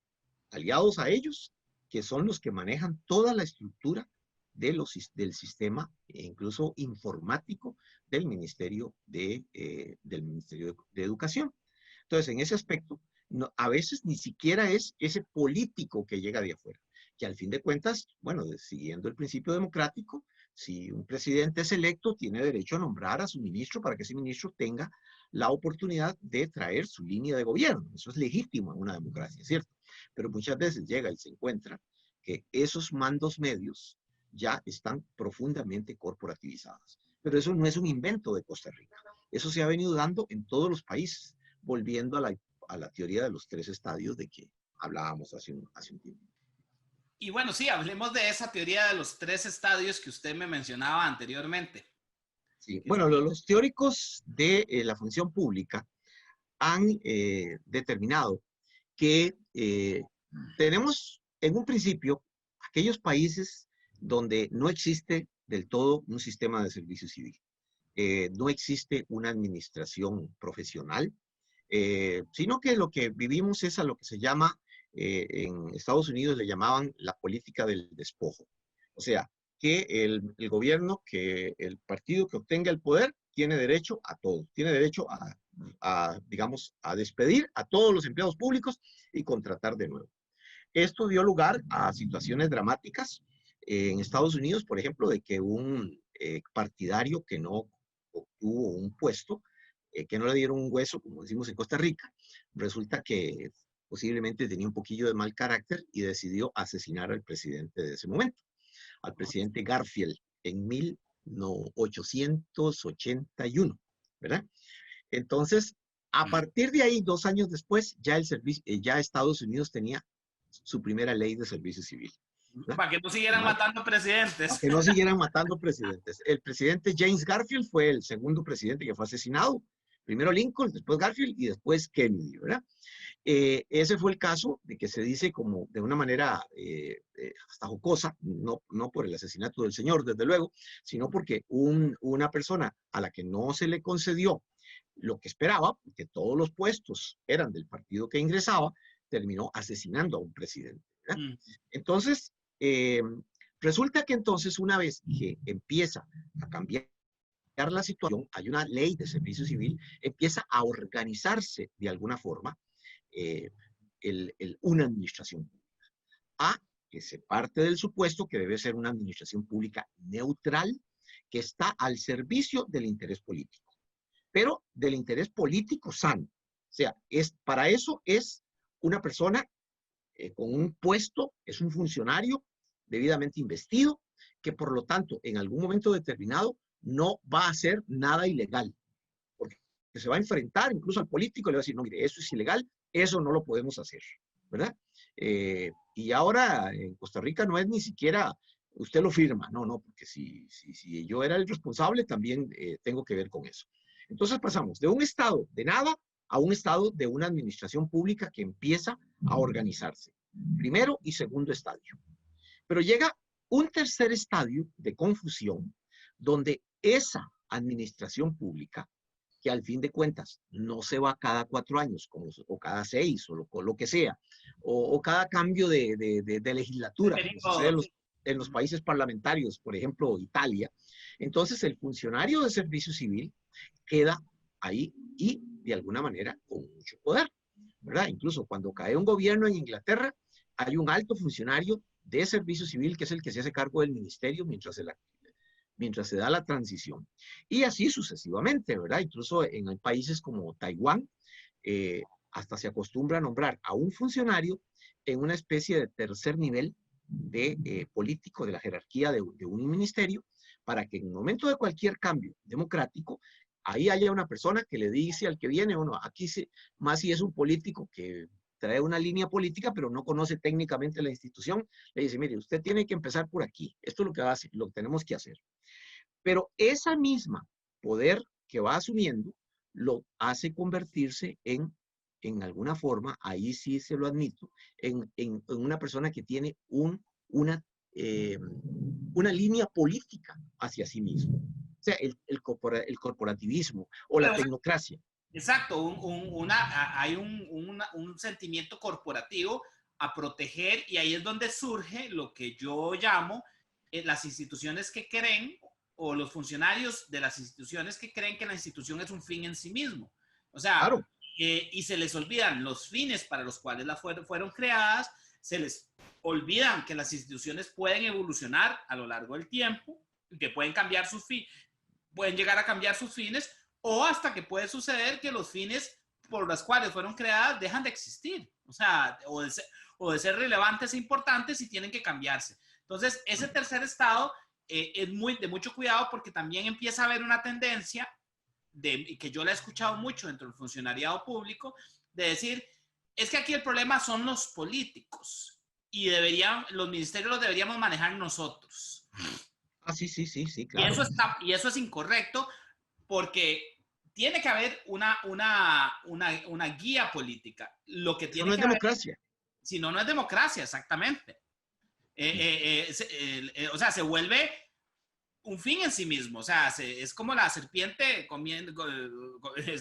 aliados a ellos, que son los que manejan toda la estructura del sistema, incluso informático, del Ministerio de Educación. Entonces, en ese aspecto, no, a veces ni siquiera es ese político que llega de afuera, que al fin de cuentas, bueno, siguiendo el principio democrático, si un presidente es electo, tiene derecho a nombrar a su ministro para que ese ministro tenga la oportunidad de traer su línea de gobierno. Eso es legítimo en una democracia, ¿cierto? Pero muchas veces llega y se encuentra que esos mandos medios ya están profundamente corporativizados. Pero eso no es un invento de Costa Rica. Eso se ha venido dando en todos los países, volviendo a la teoría de los 3 estadios de que hablábamos hace un tiempo. Y bueno, sí, hablemos de esa teoría de los 3 estadios que usted me mencionaba anteriormente. Sí, bueno, los teóricos de la función pública han determinado que tenemos en un principio aquellos países donde no existe del todo un sistema de servicio civil. No existe una administración profesional, sino que lo que vivimos es a lo que se llama, en Estados Unidos le llamaban la política del despojo. O sea, que el gobierno, que el partido que obtenga el poder, tiene derecho a todo. Tiene derecho digamos, a despedir a todos los empleados públicos y contratar de nuevo. Esto dio lugar a situaciones dramáticas en Estados Unidos, por ejemplo, de que un partidario que no obtuvo un puesto, que no le dieron un hueso, como decimos en Costa Rica, resulta que posiblemente tenía un poquillo de mal carácter y decidió asesinar al presidente de ese momento, al presidente Garfield, en 1881, ¿verdad? Entonces, a partir de ahí, 2 años después, ya Estados Unidos tenía su primera ley de servicio civil. ¿Verdad? Para que no siguieran matando presidentes. Para que no siguieran matando presidentes. El presidente James Garfield fue el segundo presidente que fue asesinado. Primero Lincoln, después Garfield y después Kennedy, ¿verdad? Ese fue el caso de que se dice como de una manera hasta jocosa, no por el asesinato del señor, desde luego, sino porque una persona a la que no se le concedió lo que esperaba, porque todos los puestos eran del partido que ingresaba, terminó asesinando a un presidente, ¿verdad? Entonces, resulta que entonces una vez que empieza a cambiar la situación, hay una ley de servicio civil, empieza a organizarse de alguna forma una administración pública. Que se parte del supuesto que debe ser una administración pública neutral, que está al servicio del interés político, pero del interés político sano. O sea, para eso es una persona con un puesto, es un funcionario debidamente investido, que por lo tanto en algún momento determinado no va a hacer nada ilegal, porque se va a enfrentar incluso al político y le va a decir, no, mire, eso es ilegal, eso no lo podemos hacer, ¿verdad? Y ahora en Costa Rica no es ni siquiera usted lo firma, no, porque si yo era el responsable también tengo que ver con eso. Entonces pasamos de un estado de nada a un estado de una administración pública que empieza a organizarse. Primero y segundo estadio. Pero llega un tercer estadio de confusión donde esa administración pública, que al fin de cuentas no se va cada 4 años o cada 6 o lo que sea, o cada cambio de legislatura, como sucede en los países parlamentarios, por ejemplo, Italia. Entonces el funcionario de servicio civil queda ahí y de alguna manera con mucho poder, ¿verdad? Incluso cuando cae un gobierno en Inglaterra, hay un alto funcionario de servicio civil que es el que se hace cargo del ministerio mientras se da la transición. Y así sucesivamente, ¿verdad? Incluso en países como Taiwán, hasta se acostumbra a nombrar a un funcionario en una especie de tercer nivel de político de la jerarquía de un ministerio, para que en el momento de cualquier cambio democrático, ahí haya una persona que le dice al que viene, bueno, aquí más si es un político que trae una línea política, pero no conoce técnicamente la institución, le dice, mire, usted tiene que empezar por aquí, esto es lo que va a hacer, lo que tenemos que hacer. Pero esa misma poder que va asumiendo lo hace convertirse en alguna forma, ahí sí se lo admito, en una persona que tiene una, eh, una línea política hacia sí mismo. O sea, el corporativismo o la Pero, tecnocracia. exacto, hay un sentimiento corporativo a proteger y ahí es donde surge lo que yo llamo las instituciones que creen o los funcionarios de las instituciones que creen que la institución es un fin en sí mismo. O sea, Claro. y se les olvidan los fines para los cuales fueron creadas, se les olvidan que las instituciones pueden evolucionar a lo largo del tiempo, que pueden cambiar sus fines, pueden llegar a cambiar sus fines o hasta que puede suceder que los fines por los cuales fueron creadas dejan de existir, o sea, o de ser relevantes e importantes y tienen que cambiarse. Entonces, ese tercer estado es de mucho cuidado porque también empieza a haber una tendencia, que yo la he escuchado mucho dentro del funcionariado público, de decir, es que aquí el problema son los políticos y los ministerios los deberíamos manejar nosotros. Ah, sí, sí, sí, sí, Y claro. eso es incorrecto porque tiene que haber una guía política. Lo que Eso tiene no es que haber, democracia. si no, no es democracia, exactamente. O sea, se vuelve un fin en sí mismo. O sea, es como la serpiente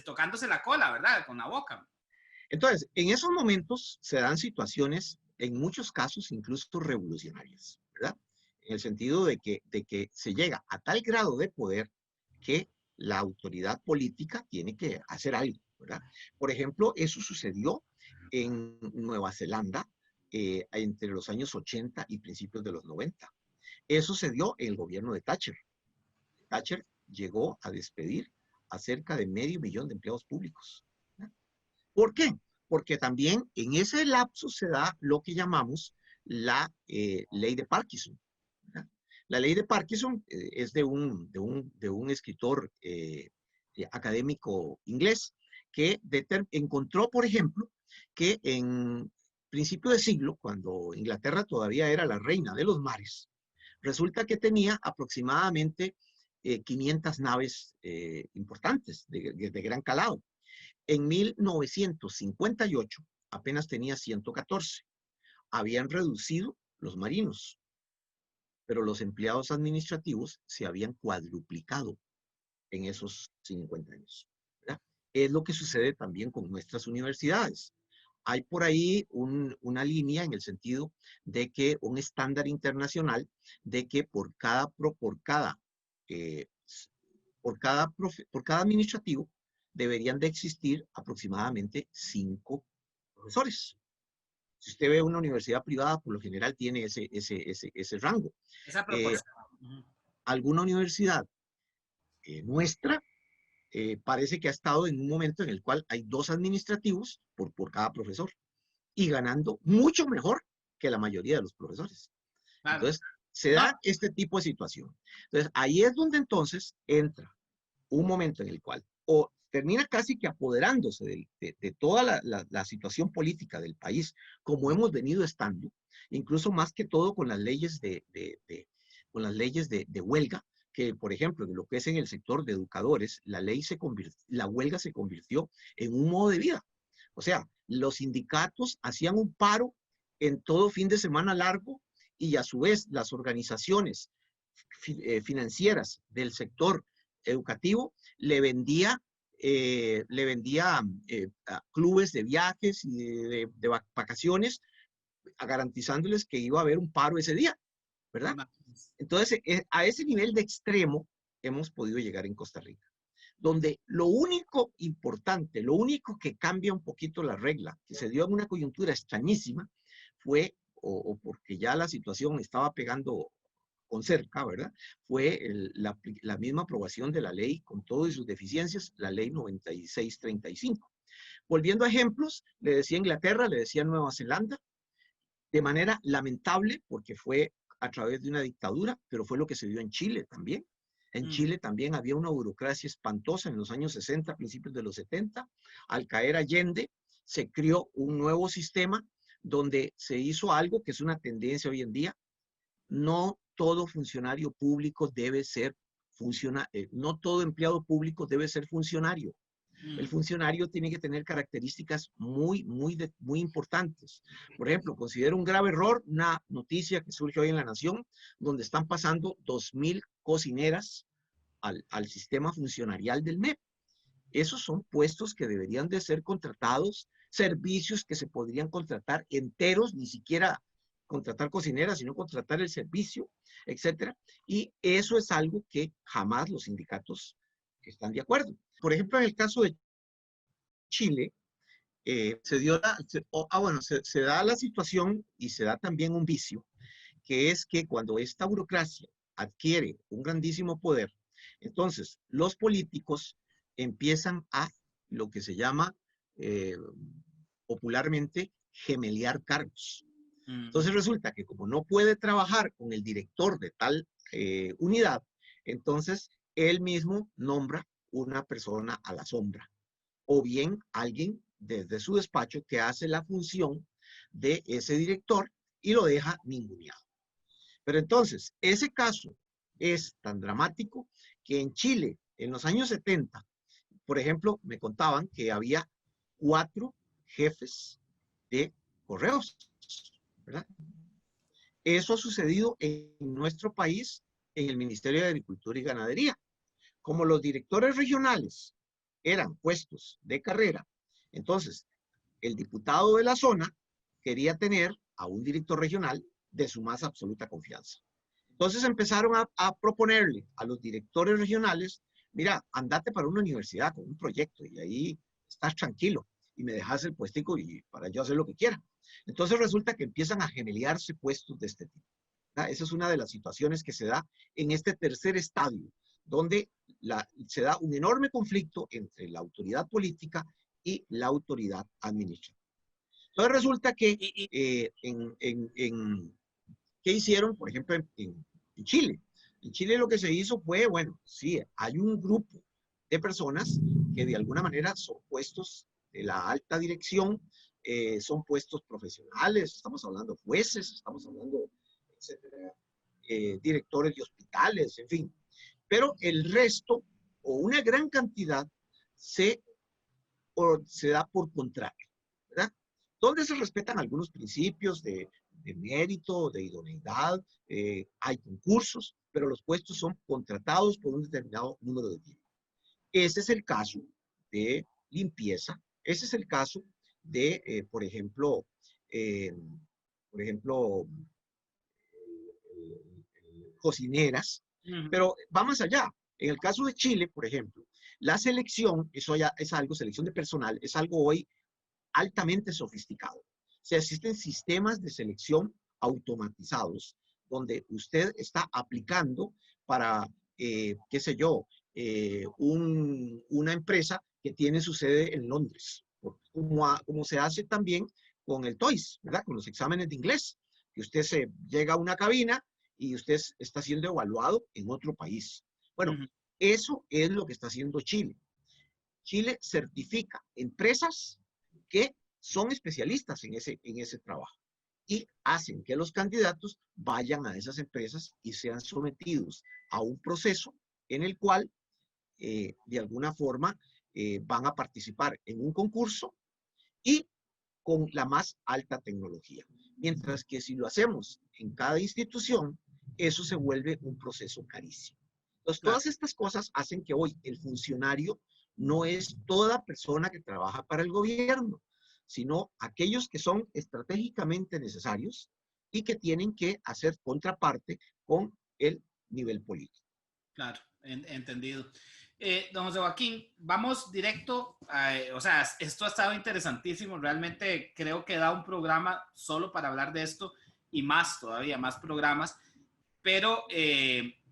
tocándose la cola, ¿verdad? Con la boca. Entonces, en esos momentos se dan situaciones, en muchos casos, incluso revolucionarias, ¿verdad? En el sentido de que se llega a tal grado de poder que la autoridad política tiene que hacer algo, ¿verdad? Por ejemplo, eso sucedió en Nueva Zelanda entre los años 80 y principios de los 90. Eso se dio en el gobierno de Thatcher. Thatcher llegó a despedir a cerca de 500,000 de empleados públicos. ¿Por qué? Porque también en ese lapso se da lo que llamamos la ley de Parkinson. ¿Verdad? La ley de Parkinson es de un escritor académico inglés que encontró, por ejemplo, que en principio de siglo, cuando Inglaterra todavía era la reina de los mares, resulta que tenía aproximadamente 500 naves importantes de gran calado. En 1958 apenas tenía 114. Habían reducido los marinos, pero los empleados administrativos se habían cuadruplicado en esos 50 años. ¿Verdad? Es lo que sucede también con nuestras universidades. Hay por ahí una línea en el sentido de que un estándar internacional de que eh, por cada administrativo deberían de existir aproximadamente 5 profesores. Si usted ve una universidad privada, por lo general tiene ese rango. Esa Eh, proporción. alguna universidad nuestra parece que ha estado en un momento en el cual hay 2 administrativos por cada profesor y ganando mucho mejor que la mayoría de los profesores. Claro. Entonces, se No, da este tipo de situación. Entonces, ahí es donde entonces entra un momento en el cual o termina casi que apoderándose de toda la situación política del país, como hemos venido estando, incluso más que todo con las leyes con las leyes de huelga, que por ejemplo, en lo que es en el sector de educadores, la huelga se convirtió en un modo de vida. O sea, los sindicatos hacían un paro en todo fin de semana largo y a su vez las organizaciones financieras del sector educativo le vendía a clubes de viajes y de vacaciones, garantizándoles que iba a haber un paro ese día, ¿verdad? Entonces, a ese nivel de extremo hemos podido llegar en Costa Rica, donde lo único importante, lo único que cambia un poquito la regla, que se dio en una coyuntura extrañísima, fue, o porque ya la situación estaba pegando con cerca, ¿verdad? Fue la misma aprobación de la ley con todas sus deficiencias, la ley 9635. Volviendo a ejemplos, le decía Inglaterra, le decía Nueva Zelanda, de manera lamentable, porque fue a través de una dictadura, pero fue lo que se dio en Chile también. En Chile también había una burocracia espantosa en los años 60, principios de los 70. Al caer Allende, se creó un nuevo sistema donde se hizo algo que es una tendencia hoy en día. No todo funcionario público debe ser funcionario, no todo empleado público debe ser funcionario. El funcionario tiene que tener características muy importantes. Por ejemplo, considero un grave error una noticia que surge hoy en La Nación, donde están pasando 2,000 cocineras al sistema funcionarial del MEP. Esos son puestos que deberían de ser contratados, servicios que se podrían contratar enteros, ni siquiera contratar cocineras, sino contratar el servicio, etcétera. Y eso es algo que jamás los sindicatos están de acuerdo. Por ejemplo, en el caso de Chile, se da la situación y se da también un vicio, que es que cuando esta burocracia adquiere un grandísimo poder, entonces los políticos empiezan a lo que se llama popularmente gemelear cargos. Entonces resulta que como no puede trabajar con el director de tal unidad, entonces él mismo nombra una persona a la sombra, o bien alguien desde su despacho que hace la función de ese director y lo deja ninguneado. Pero entonces, ese caso es tan dramático que en Chile, en los años 70, por ejemplo, me contaban que había 4 jefes de correos, ¿verdad? Eso ha sucedido en nuestro país, en el Ministerio de Agricultura y Ganadería. Como los directores regionales eran puestos de carrera, entonces el diputado de la zona quería tener a un director regional de su más absoluta confianza. Entonces empezaron a proponerle a los directores regionales, mira, andate para una universidad con un proyecto y ahí estás tranquilo y me dejas el puestico y para yo hacer lo que quiera. Entonces resulta que empiezan a gemelearse puestos de este tipo. Esa es una de las situaciones que se da en este tercer estadio, donde se da un enorme conflicto entre la autoridad política y la autoridad administrativa. Entonces resulta que ¿qué hicieron? Por ejemplo, en Chile. En Chile lo que se hizo fue, bueno, sí, hay un grupo de personas que de alguna manera son puestos de la alta dirección, son puestos profesionales, estamos hablando de jueces, estamos hablando, etcétera, directores de hospitales, en fin. Pero el resto, o una gran cantidad, se da por contrario, ¿verdad? Donde se respetan algunos principios de mérito, de idoneidad, hay concursos, pero los puestos son contratados por un determinado número de tiempo. Ese es el caso de limpieza, ese es el caso de, por ejemplo, cocineras, pero vamos allá. En el caso de Chile, por ejemplo, la selección, eso ya es algo, selección de personal, es algo hoy altamente sofisticado. O sea, existen sistemas de selección automatizados donde usted está aplicando para, qué sé yo, una empresa que tiene su sede en Londres, como se hace también con el TOEIC, ¿verdad? Con los exámenes de inglés, que usted se llega a una cabina y usted está siendo evaluado en otro país. Bueno, eso es lo que está haciendo Chile. Chile certifica empresas que son especialistas en ese trabajo y hacen que los candidatos vayan a esas empresas y sean sometidos a un proceso en el cual, de alguna forma, van a participar en un concurso y con la más alta tecnología. Mientras que si lo hacemos en cada institución, eso se vuelve un proceso carísimo. Entonces, todas estas cosas hacen que hoy el funcionario no es toda persona que trabaja para el gobierno, sino aquellos que son estratégicamente necesarios y que tienen que hacer contraparte con el nivel político. Claro, entendido. Don José Joaquín, vamos directo o sea, esto ha estado interesantísimo, realmente creo que da un programa solo para hablar de esto y más todavía, más programas, pero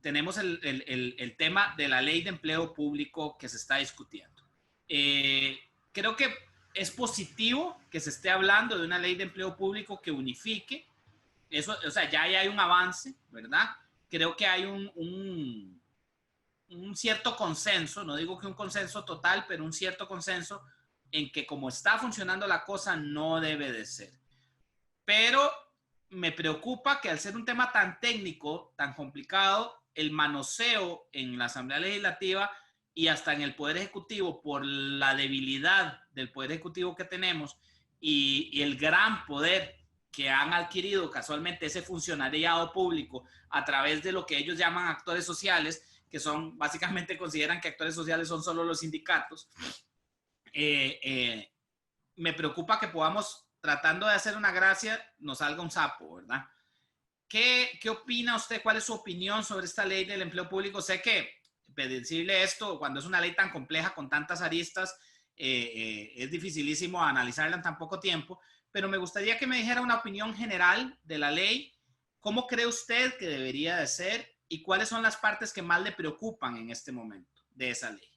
tenemos el tema de la ley de empleo público que se está discutiendo. Creo que es positivo que se esté hablando de una ley de empleo público que unifique, eso, o sea, ya hay un avance, ¿verdad? Creo que hay un cierto consenso, no digo que un consenso total, pero un cierto consenso en que como está funcionando la cosa no debe de ser. Pero me preocupa que al ser un tema tan técnico, tan complicado, el manoseo en la Asamblea Legislativa y hasta en el Poder Ejecutivo, por la debilidad del Poder Ejecutivo que tenemos y el gran poder que han adquirido casualmente ese funcionariado público a través de lo que ellos llaman actores sociales, que son, básicamente consideran que actores sociales son solo los sindicatos, me preocupa que podamos, tratando de hacer una gracia, nos salga un sapo, ¿verdad? ¿Qué opina usted? ¿Cuál es su opinión sobre esta ley del empleo público? Sé que decirle esto cuando es una ley tan compleja con tantas aristas es dificilísimo analizarla en tan poco tiempo, pero me gustaría que me dijera una opinión general de la ley. ¿Cómo cree usted que debería de ser y cuáles son las partes que más le preocupan en este momento de esa ley?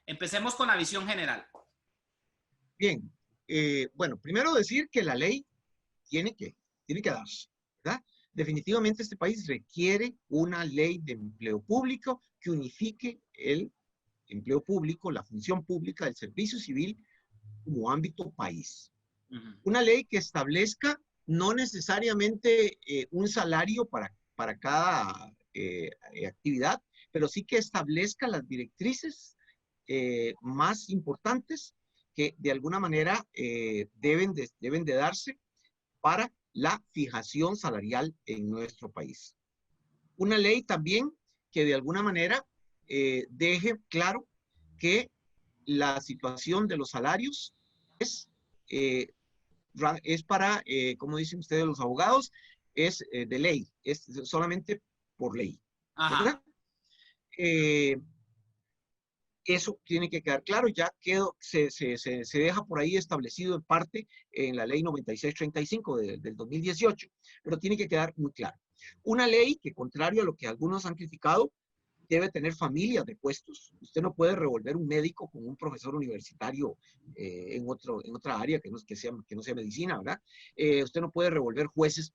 Empecemos con la visión general. Bien, bueno, primero decir que la ley tiene que darse, ¿verdad? Definitivamente este país requiere una ley de empleo público que unifique el empleo público, la función pública del servicio civil como ámbito país. Una ley que establezca no necesariamente un salario para cada actividad, pero sí que establezca las directrices más importantes que de alguna manera deben de darse para la fijación salarial en nuestro país. Una ley también que de alguna manera deje claro que la situación de los salarios es, para, como dicen ustedes los abogados, es de ley, es solamente por ley, ¿verdad? Eso tiene que quedar claro, ya quedó, se deja por ahí establecido en parte en la ley 9635 del 2018, pero tiene que quedar muy claro. Una ley que, contrario a lo que algunos han criticado, debe tener familias de puestos. Usted no puede revolver un médico con un profesor universitario en otra área que no sea medicina, ¿verdad? Usted no puede revolver jueces,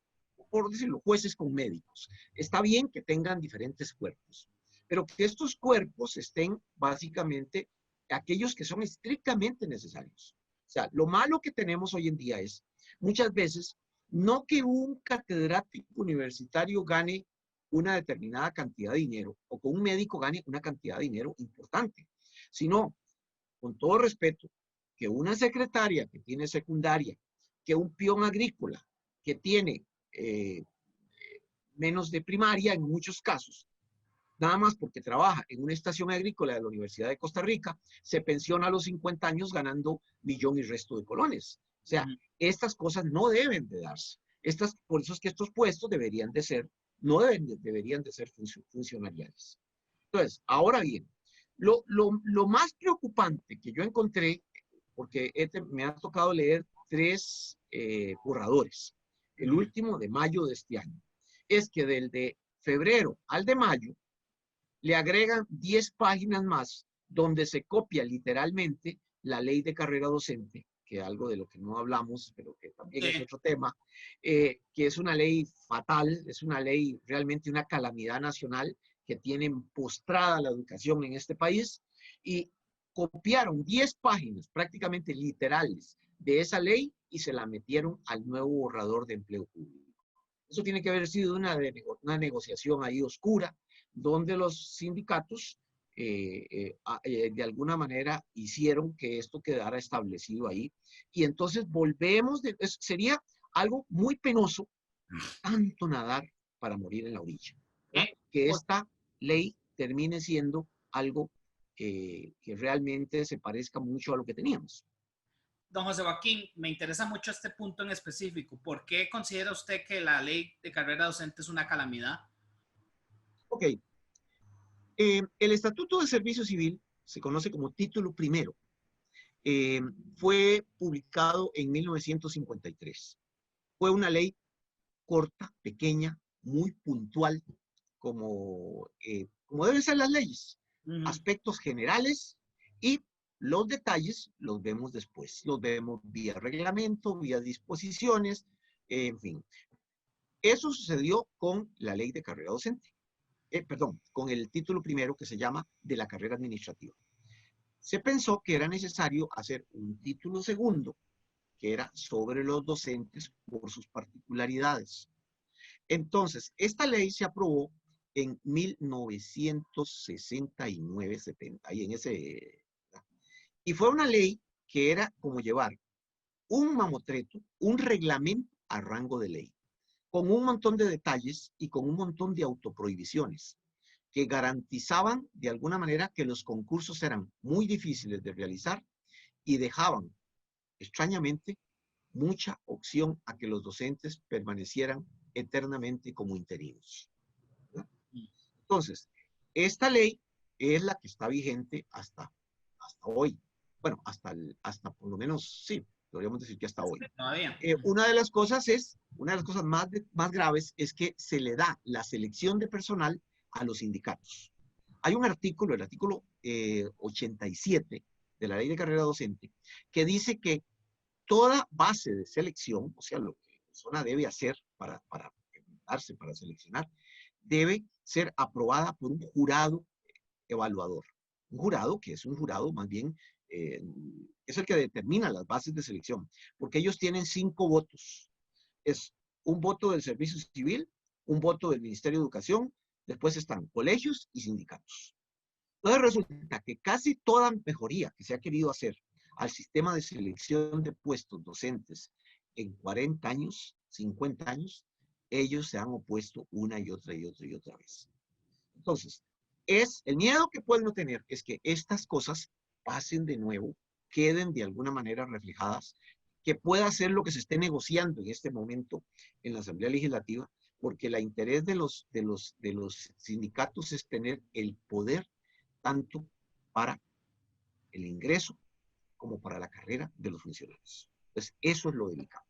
por decirlo, jueces con médicos. Está bien que tengan diferentes cuerpos, pero que estos cuerpos estén básicamente aquellos que son estrictamente necesarios. O sea, lo malo que tenemos hoy en día es muchas veces no que un catedrático universitario gane una determinada cantidad de dinero o que un médico gane una cantidad de dinero importante, sino, con todo respeto, que una secretaria que tiene secundaria, que un peón agrícola que tiene menos de primaria en muchos casos, nada más porque trabaja en una estación agrícola de la Universidad de Costa Rica, se pensiona a los 50 años ganando millón y resto de colones. O sea, estas cosas no deben de darse. Por eso es que estos puestos deberían de ser, no deberían de ser funcionariales. Entonces, ahora bien, lo más preocupante que yo encontré, porque me ha tocado leer 3 borradores, el último de mayo de este año, es que del de febrero al de mayo, le agregan 10 páginas más donde se copia literalmente la ley de carrera docente, que es algo de lo que no hablamos, pero que también es otro tema, que es una ley fatal, es una ley realmente una calamidad nacional que tiene postrada la educación en este país, y copiaron 10 páginas prácticamente literales de esa ley y se la metieron al nuevo borrador de empleo público. Eso tiene que haber sido una negociación ahí oscura, donde los sindicatos de alguna manera hicieron que esto quedara establecido ahí. Y entonces sería algo muy penoso, tanto nadar para morir en la orilla, que esta ley termine siendo algo que realmente se parezca mucho a lo que teníamos. Don José Joaquín, me interesa mucho este punto en específico. ¿Por qué considera usted que la ley de carrera docente es una calamidad? Ok. El Estatuto de Servicio Civil se conoce como Título Primero. Fue publicado en 1953. Fue una ley corta, pequeña, muy puntual, como deben ser las leyes. Aspectos generales y los detalles los vemos después. Los vemos vía reglamento, vía disposiciones, en fin. Eso sucedió con la ley de carrera docente. Con el título primero que se llama de la carrera administrativa. se pensó que era necesario hacer un título segundo, que era sobre los docentes por sus particularidades. Entonces, esta ley se aprobó en 1969-70, ahí en ese... Y fue una ley que era como llevar un mamotreto, un reglamento a rango de ley, con un montón de detalles y con un montón de autoprohibiciones que garantizaban de alguna manera que los concursos eran muy difíciles de realizar y dejaban, extrañamente, mucha opción a que los docentes permanecieran eternamente como interinos. ¿Verdad? Entonces, esta ley es la que está vigente hasta hoy. Bueno, hasta por lo menos, sí, podríamos decir que hasta hoy. Todavía. Una de las cosas más graves es que se le da la selección de personal a los sindicatos. Hay un artículo, el artículo 87 de la Ley de Carrera Docente, que dice que toda base de selección, o sea, lo que la persona debe hacer para presentarse, para seleccionar, debe ser aprobada por un jurado evaluador. Un jurado que es un jurado más bien, es el que determina las bases de selección, porque ellos tienen 5 votos. Es un voto del Servicio Civil, un voto del Ministerio de Educación, después están colegios y sindicatos. Entonces resulta que casi toda mejoría que se ha querido hacer al sistema de selección de puestos docentes en 40 años, 50 años, ellos se han opuesto una y otra y otra y otra vez. Entonces, el miedo que pueden no tener es que estas cosas pasen de nuevo, queden de alguna manera reflejadas, que pueda ser lo que se esté negociando en este momento en la Asamblea Legislativa, porque el interés de los sindicatos es tener el poder tanto para el ingreso como para la carrera de los funcionarios. Entonces, eso es lo delicado.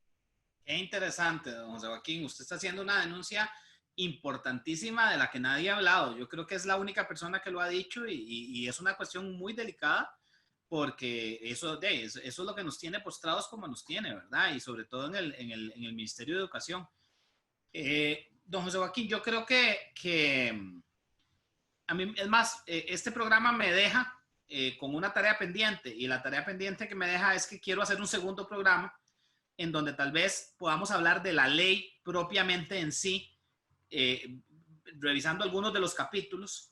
Qué interesante, don José Joaquín. Usted está haciendo una denuncia importantísima de la que nadie ha hablado. Yo creo que es la única persona que lo ha dicho y es una cuestión muy delicada porque eso es lo que nos tiene postrados como nos tiene, ¿verdad? Y sobre todo en el Ministerio de Educación. Don José Joaquín, yo creo que a mí, es más, este programa me deja con una tarea pendiente y la tarea pendiente que me deja es que quiero hacer un segundo programa en donde tal vez podamos hablar de la ley propiamente en sí, revisando algunos de los capítulos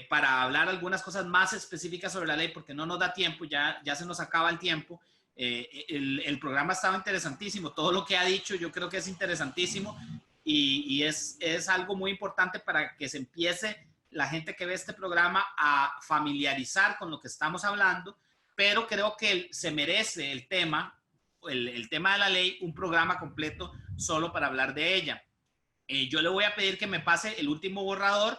para hablar algunas cosas más específicas sobre la ley, porque no nos da tiempo, ya se nos acaba el tiempo. El programa estaba interesantísimo, todo lo que ha dicho yo creo que es interesantísimo y es algo muy importante para que se empiece la gente que ve este programa a familiarizar con lo que estamos hablando, pero creo que se merece el tema de la ley, un programa completo solo para hablar de ella. Yo le voy a pedir que me pase el último borrador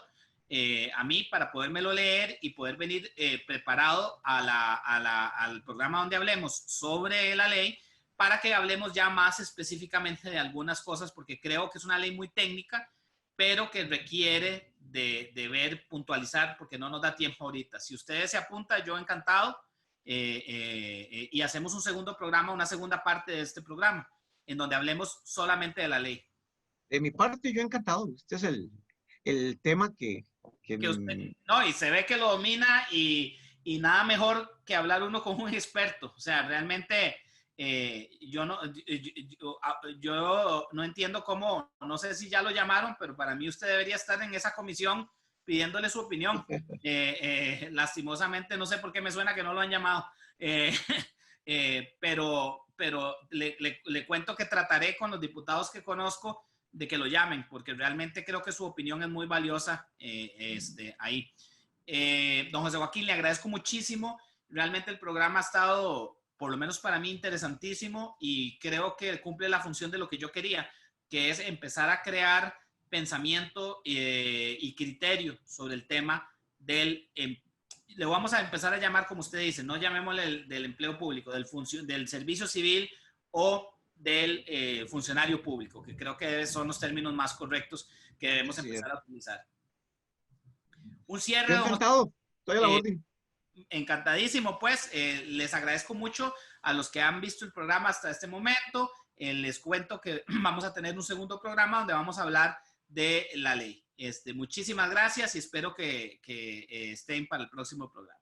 a mí para podérmelo leer y poder venir preparado al programa donde hablemos sobre la ley para que hablemos ya más específicamente de algunas cosas, porque creo que es una ley muy técnica, pero que requiere de ver, puntualizar, porque no nos da tiempo ahorita. Si ustedes se apuntan, yo encantado. Y hacemos un segundo programa, una segunda parte de este programa, en donde hablemos solamente de la ley. De mi parte, yo encantado. Este es el tema que usted, no, y se ve que lo domina y nada mejor que hablar uno con un experto. O sea, realmente yo no entiendo cómo, no sé si ya lo llamaron, pero para mí usted debería estar en esa comisión pidiéndole su opinión. Lastimosamente, no sé por qué me suena que no lo han llamado. Pero le cuento que trataré con los diputados que conozco de que lo llamen, porque realmente creo que su opinión es muy valiosa ahí. Don José Joaquín, le agradezco muchísimo. Realmente el programa ha estado, por lo menos para mí, interesantísimo y creo que cumple la función de lo que yo quería, que es empezar a crear pensamiento y criterio sobre el tema del le vamos a empezar a llamar, como usted dice, no llamémosle del empleo público, del servicio civil o del funcionario público, que creo que son los términos más correctos que debemos empezar a utilizar. Un cierre. Encantado, estoy a la orden. Encantadísimo, pues. Les agradezco mucho a los que han visto el programa hasta este momento. Les cuento que vamos a tener un segundo programa donde vamos a hablar de la ley. Muchísimas gracias y espero que estén para el próximo programa.